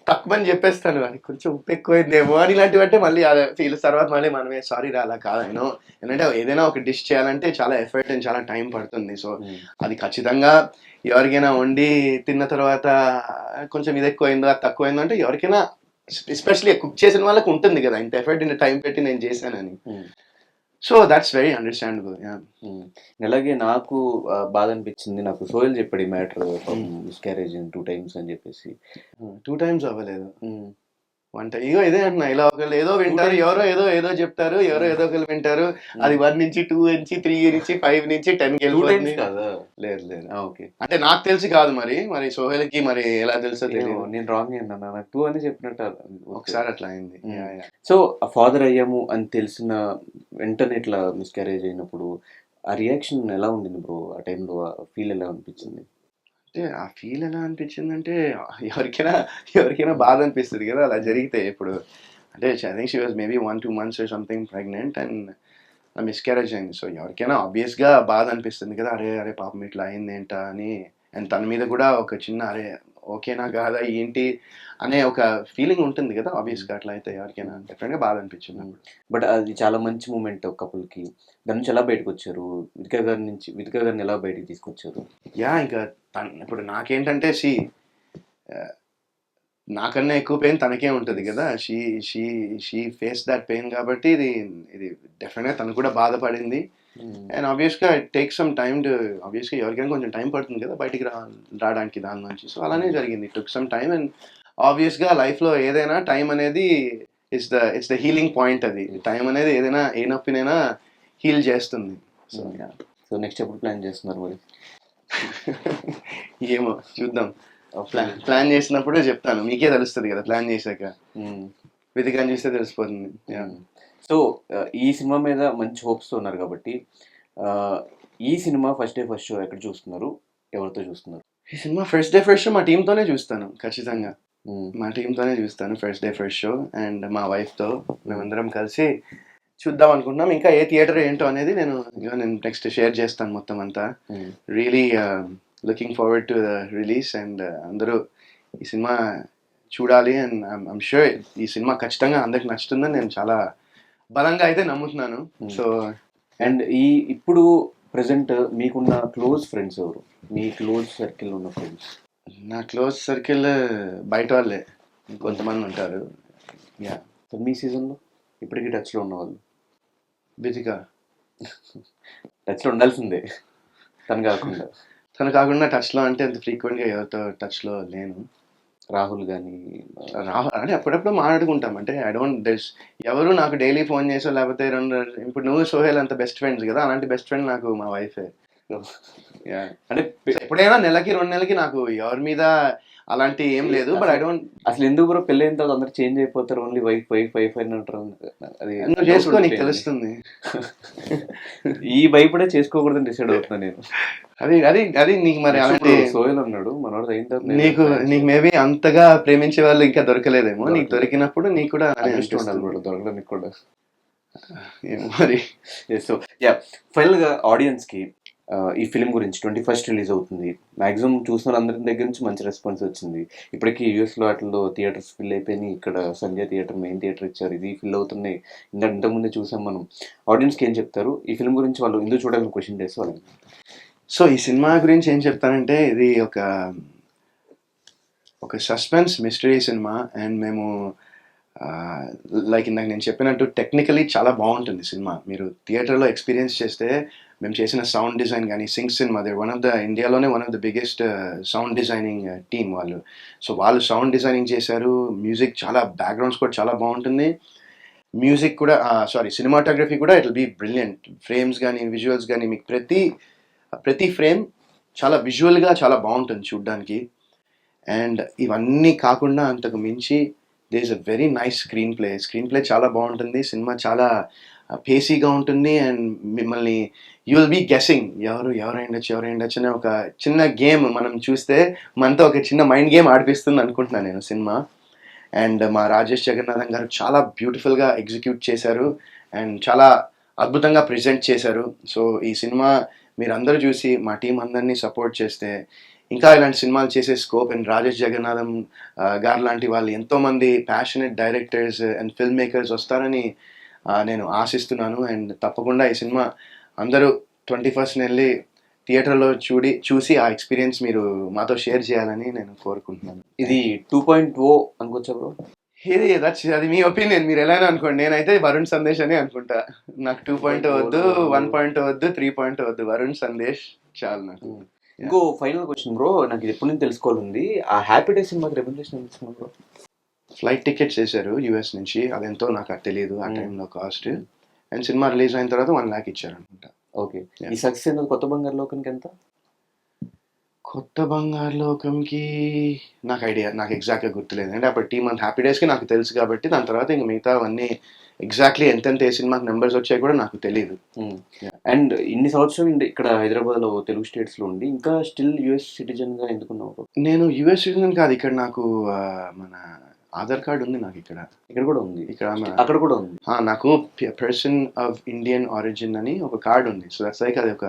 తక్కువ అని చెప్పేస్తాను, అది కొంచెం ఉప్పు ఎక్కువైందేమో అని, ఇలాంటివి అంటే మళ్ళీ ఫీల్ తర్వాత మళ్ళీ మనమే సారీ రా అలా కాదనో. ఎందుకంటే ఏదైనా ఒక డిష్ చేయాలంటే చాలా ఎఫర్ట్ అండ్ చాలా టైం పడుతుంది. సో అది ఖచ్చితంగా ఎవరికైనా వండి తిన్న తర్వాత కొంచెం ఇది ఎక్కువైందో అది తక్కువైందో అంటే ఎవరికైనా, ఎస్పెషల్లీ కుక్ చేసిన వాళ్ళకి ఉంటుంది కదా, ఇంత ఎఫర్ట్ ఇంత టైం పెట్టి నేను చేశానని. So that's very understandable. అలాగే నాకు బాధ అనిపించింది, నాకు సోయల్ చెప్పాడు ఈ మ్యాటర్, మిస్క్యారేజ్ 2 times అని చెప్పేసి. 2 times అవ్వలేదు. వంట ఇగో ఇదే అంటున్నా, ఇలా ఒకళ్ళు ఏదో వింటారు, ఎవరో ఏదో ఏదో చెప్తారు, ఎవరో ఏదో ఒకళ్ళు వింటారు, అది 1 నుంచి 2 నుంచి 3 నుంచి 5 నుంచి 10 కి 2 times వెళ్ళిపోతుంది. కాదా? లేదు లేదు, ఓకే. అంటే నాకు తెలిసి కాదు, మరి సోహెల్కి మరి ఎలా తెలుసో తెలియదు. నేను రాంగ్ అన్నా, నాకు 2 అని చెప్పినట్టు ఒకసారి అట్లా అయింది. సో ఫాదర్ అయ్యాము అని తెలిసిన వెంటనే ఇట్లా మిస్క్యారేజ్ అయినప్పుడు ఆ రియాక్షన్ ఎలా ఉండింది బ్రో? ఆ టైంలో ఫీల్ ఎలా అనిపించింది? అంటే ఆ ఫీల్ ఎలా అనిపించింది అంటే, ఎవరికైనా బాధ అనిపిస్తుంది కదా అలా జరిగితే. ఇప్పుడు అంటే I think she was maybe 1-2 months or something pregnant and miscarriage అయింది. సో ఎవరికైనా ఆబ్వియస్గా బాధ అనిపిస్తుంది కదా, అరే అరే పాపం ఇట్లా అయింది ఏంటా అని. అండ్ తన మీద కూడా ఒక చిన్న అరే ఓకేనా కాదా ఏంటి అనే ఒక ఫీలింగ్ ఉంటుంది కదా, ఆబ్వియస్గా అట్లా అయితే ఎవరికైనా డెఫినెట్గా బాధ అనిపించింది. బట్ అది చాలా మంచి మూమెంట్ కపుల్కి. దాని నుంచి ఎలా బయటకు వచ్చారు? వితిక గారిని ఎలా బయటకు తీసుకొచ్చారు? యా, ఇంకా ఇప్పుడు నాకేంటంటే నాకన్నా ఎక్కువ పెయిన్ తనకే ఉంటుంది కదా, షీ ఫేస్ దట్ పెయిన్ కాబట్టి ఇది డెఫినెట్గా తను కూడా బాధపడింది. అండ్ ఆబ్వియస్గా it take some time to, ఆబ్వియస్గా ఎవరికైనా కొంచెం టైం పడుతుంది కదా బయటికి రావడానికి దాని నుంచి. సో అలానే జరిగింది, it took some time. And ఆబ్వియస్గా లైఫ్లో ఏదైనా టైం అనేది ఇట్స్ ద హీలింగ్ పాయింట్. అది టైం అనేది ఏదైనా ఏ నొప్పినైనా హీల్ చేస్తుంది. సో సో నెక్స్ట్ ఎప్పుడు ప్లాన్ చేస్తున్నారు మరి? ఏమో చూద్దాం, ప్లాన్ చేసినప్పుడే చెప్తాను, మీకే తెలుస్తుంది కదా ప్లాన్ చేశాక. వెతికని చూస్తే తెలిసిపోతుంది. సో ఈ సినిమా మీద మంచి హోప్స్తో ఉన్నారు కాబట్టి, ఈ cinema first day first show ఎక్కడ చూస్తున్నారు, ఎవరితో చూస్తున్నారు? ఈ cinema first day first show మా టీంతోనే చూస్తాను, ఖచ్చితంగా మా టీంతోనే చూస్తాను first day first show. And మా వైఫ్తో మేమందరం కలిసి చూద్దాం అనుకుంటున్నాం. ఇంకా ఏ థియేటర్ ఏంటో అనేది నేను నెక్స్ట్ షేర్ చేస్తాను మొత్తం అంతా. Really looking forward to the release. And అందరూ ఈ సినిమా చూడాలి. అండ్ ఐమ్ షూర్ ఈ సినిమా ఖచ్చితంగా అందరికి నచ్చుతుందని నేను చాలా బలంగా అయితే నమ్ముతున్నాను. సో అండ్ ఇప్పుడు ప్రజెంట్ మీకున్న క్లోజ్ ఫ్రెండ్స్ ఎవరు? మీ క్లోజ్ సర్కిల్ ఉన్న ఫ్రెండ్స్? నా క్లోజ్ సర్కిల్ బయట వాళ్ళే కొంతమంది ఉంటారు. యా. సో మీ సీజన్లో ఇప్పటికీ టచ్లో ఉన్న వాళ్ళు? బిజిగా టచ్లో ఉండాల్సిందే, తను కాకుండా టచ్లో అంటే అంత ఫ్రీక్వెంట్గా ఎవరితో టచ్లో లేను. రాహుల్ కానీ అంటే అప్పుడప్పుడు మాట్లాడుకుంటాం. అంటే ఎవరు నాకు డైలీ ఫోన్ చేసో లేకపోతే ఇప్పుడు నువ్వు సోహెల్ అంత బెస్ట్ ఫ్రెండ్స్ కదా, అలాంటి బెస్ట్ ఫ్రెండ్ నాకు మా వైఫే. అంటే ఎప్పుడైనా నెలకి 2 నెలలకి నాకు ఎవరి మీద అలాంటి ఏం లేదు. బట్ ఐ డోంట్, అసలు ఎందుకు బ్రో పెళ్ళి అయిన తర్వాత అందరు చేంజ్ అయిపోతారు, ఓన్లీ వైఫ్ అని అంటారు. అది నువ్వు చేసుకో, నీకు తెలుస్తుంది. ఈ భయపడే చేసుకోకూడదని డిసైడ్ అవుతున్నా నేను. అది నీకు మరి అలాంటి సోయల్ అన్నాడు మనోడు అయిన తర్వాత నీకు మేబీ అంతగా ప్రేమించే వాళ్ళు ఇంకా దొరకలేదేమో. నీకు దొరికినప్పుడు నీకు కూడా దొరకడానికి కూడా ఏమో మరి. సో యా, ఫైనల్గా ఆడియన్స్కి ఈ ఫిలిం గురించి 21st రిలీజ్ అవుతుంది. మ్యాక్సిమం చూసిన అందరి దగ్గర నుంచి మంచి రెస్పాన్స్ వచ్చింది. ఇప్పటికీ యూఎస్లో వాటిలో థియేటర్స్ ఫిల్ అయిపోయినాయి. ఇక్కడ సంజయ్ థియేటర్ మెయిన్ థియేటర్ ఇచ్చారు, ఇది ఫిల్ అవుతున్నాయి. ఇంతకుముందే చూసాం మనం. ఆడియన్స్కి ఏం చెప్తారు ఈ ఫిలిం గురించి? వాళ్ళు ఎందుకు చూడాలని క్వశ్చన్ చేస్తే వాళ్ళని. సో ఈ సినిమా గురించి ఏం చెప్తానంటే, ఇది ఒక సస్పెన్స్ మిస్టరీ సినిమా. అండ్ మేము లైక్ ఇందాక నేను చెప్పినట్టు టెక్నికలీ చాలా బాగుంటుంది సినిమా. మీరు థియేటర్లో ఎక్స్పీరియన్స్ చేస్తే మేము చేసిన సౌండ్ డిజైన్ కానీ, సింగ్ సినిమా ఇండియాలోనే one of the biggest sound designing team వాళ్ళు. సో వాళ్ళు సౌండ్ డిజైనింగ్ చేశారు, మ్యూజిక్ చాలా, బ్యాక్గ్రౌండ్ స్కోర్ చాలా బాగుంటుంది. మ్యూజిక్ కూడా సినిమాటోగ్రఫీ కూడా it will be brilliant. Frames కానీ విజువల్స్ కానీ మీకు ప్రతి ఫ్రేమ్ చాలా విజువల్గా చాలా బాగుంటుంది చూడ్డానికి. అండ్ ఇవన్నీ కాకుండా అంతకు మించి they is a very nice screen play చాలా బాగుంటుంది. సినిమా చాలా పేసీగా ఉంటుంది. అండ్ మిమ్మల్ని యూ విల్ బీ గెస్సింగ్ ఎవరైండొచ్చు అనే ఒక చిన్న గేమ్ మనం చూస్తే మనతో ఒక చిన్న మైండ్ గేమ్ ఆడిపిస్తుంది అనుకుంటున్నాను నేను సినిమా. అండ్ మా రాజేష్ జగన్నాథం గారు చాలా బ్యూటిఫుల్గా ఎగ్జిక్యూట్ చేశారు అండ్ చాలా అద్భుతంగా ప్రెజెంట్ చేశారు. సో ఈ సినిమా మీరందరూ చూసి మా టీం అందరినీ సపోర్ట్ చేస్తే ఇంకా ఇలాంటి సినిమాలు చేసే స్కోప్ అండ్ రాజేష్ జగన్నాథం గారు లాంటి వాళ్ళు ఎంతోమంది passionate directors and film makers వస్తారని నేను ఆశిస్తున్నాను. అండ్ తప్పకుండా ఈ సినిమా అందరూ 21st వెళ్ళి థియేటర్లో చూసి ఆ ఎక్స్పీరియన్స్ మీరు మాతో షేర్ చేయాలని నేను కోరుకుంటున్నాను. ఇది 2.0 అనుకోవచ్చా బ్రో? అది మీ ఒపీనియన్, మీరు ఎలా అనుకోండి. నేనైతే వరుణ్ సందేశ్ అని అనుకుంటా. నాకు 2.0 వద్దు, 1.0 వద్దు, 3.0 వద్దు, వరుణ్ సందేశ్ చాలు నాకు. ఇంకో ఫైనల్ క్వశ్చన్ బ్రో, నాకు ఇది ఎప్పటి నుంచి తెలుసుకోవాలంది. ఆ హ్యాపీ డే సినిమాకి రెమ్యునరేషన్ ఎంత ఇస్తున్నారు బ్రో? ఫ్లైట్ టికెట్స్ వేశారు యూఎస్ నుంచి, అదెంతో నాకు తెలియదు ఆ టైంలో కాస్ట్. అండ్ సినిమా రిలీజ్ అయిన తర్వాత 1 lakh ఇచ్చారు అనుకుంటా. ఓకే. ఈ సక్సెస్ ఎంత? కొత్త బంగారు లోకానికి ఎంత? కొత్త బంగారు లోకంకి నాకు ఎగ్జాక్ట్గా గుర్తులేదు. అంటే అప్పుడు టీమ్ అండ్ హ్యాపీ డేస్కి నాకు తెలుసు కాబట్టి, దాని తర్వాత ఇంక మిగతా అవన్నీ ఎగ్జాక్ట్లీ ఎంతెంత ఏ సినిమాకి నెంబర్స్ వచ్చాయి కూడా నాకు తెలియదు. అండ్ ఇన్ని సంవత్సరం ఇక్కడ హైదరాబాద్లో తెలుగు స్టేట్స్లో ఉండి ఇంకా స్టిల్ యుఎస్ సిటిజన్గా ఎందుకున్నావు? నేను యుఎస్ సిటిజన్ కాదు, ఇక్కడ నాకు మన ఆధార్ కార్డ్ ఉంది. నాకు ఇక్కడ కూడా ఉంది, అక్కడ కూడా ఉంది. నాకు పర్సన్ ఆఫ్ ఇండియన్ ఆరిజిన్ అని ఒక కార్డ్ ఉంది. సో దట్స్ లైక్ అది ఒక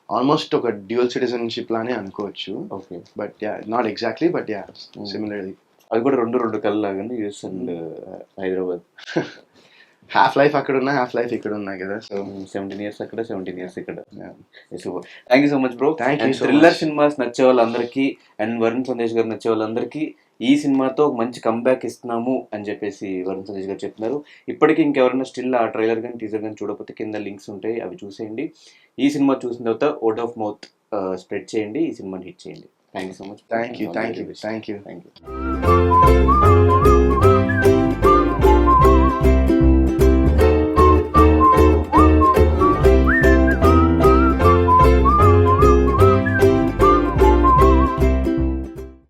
ఆల్మోస్ట్ ఒక డ్యూయల్ సిటిజన్షిప్ లానే అనుకోవచ్చు. Okay, but not exactly, but similarly. అది కూడా రెండు కళ్ళలాగానే US and Hyderabad. Half life అక్కడ ఉన్నా, హాఫ్ లైఫ్ ఇక్కడ ఉన్నాయి కదా. సో 17 years అక్కడ, 17 years ఇక్కడ. Super, thank you so much bro. Thank you. Thriller cinemas నచ్చే వాళ్ళందరికీ అండ్ వరుణ్ సందేశ్ గారు నచ్చే వాళ్ళందరికీ ఈ సినిమాతో ఒక మంచి కంబ్యాక్ ఇస్తున్నాము అని చెప్పేసి వరుణ్ సందేశ్ గారు చెప్తున్నారు. ఇప్పటికీ ఇంకెవరైనా స్టిల్ ఆ ట్రైలర్ కానీ టీజర్ కానీ చూడకపోతే కింద లింక్స్ ఉంటాయి, అవి చూసేయండి. ఈ సినిమా చూసిన తర్వాత వర్డ్ ఆఫ్ మౌత్ స్ప్రెడ్ చేయండి, ఈ సినిమాని హిట్ చేయండి. Thank you so much. Thank you.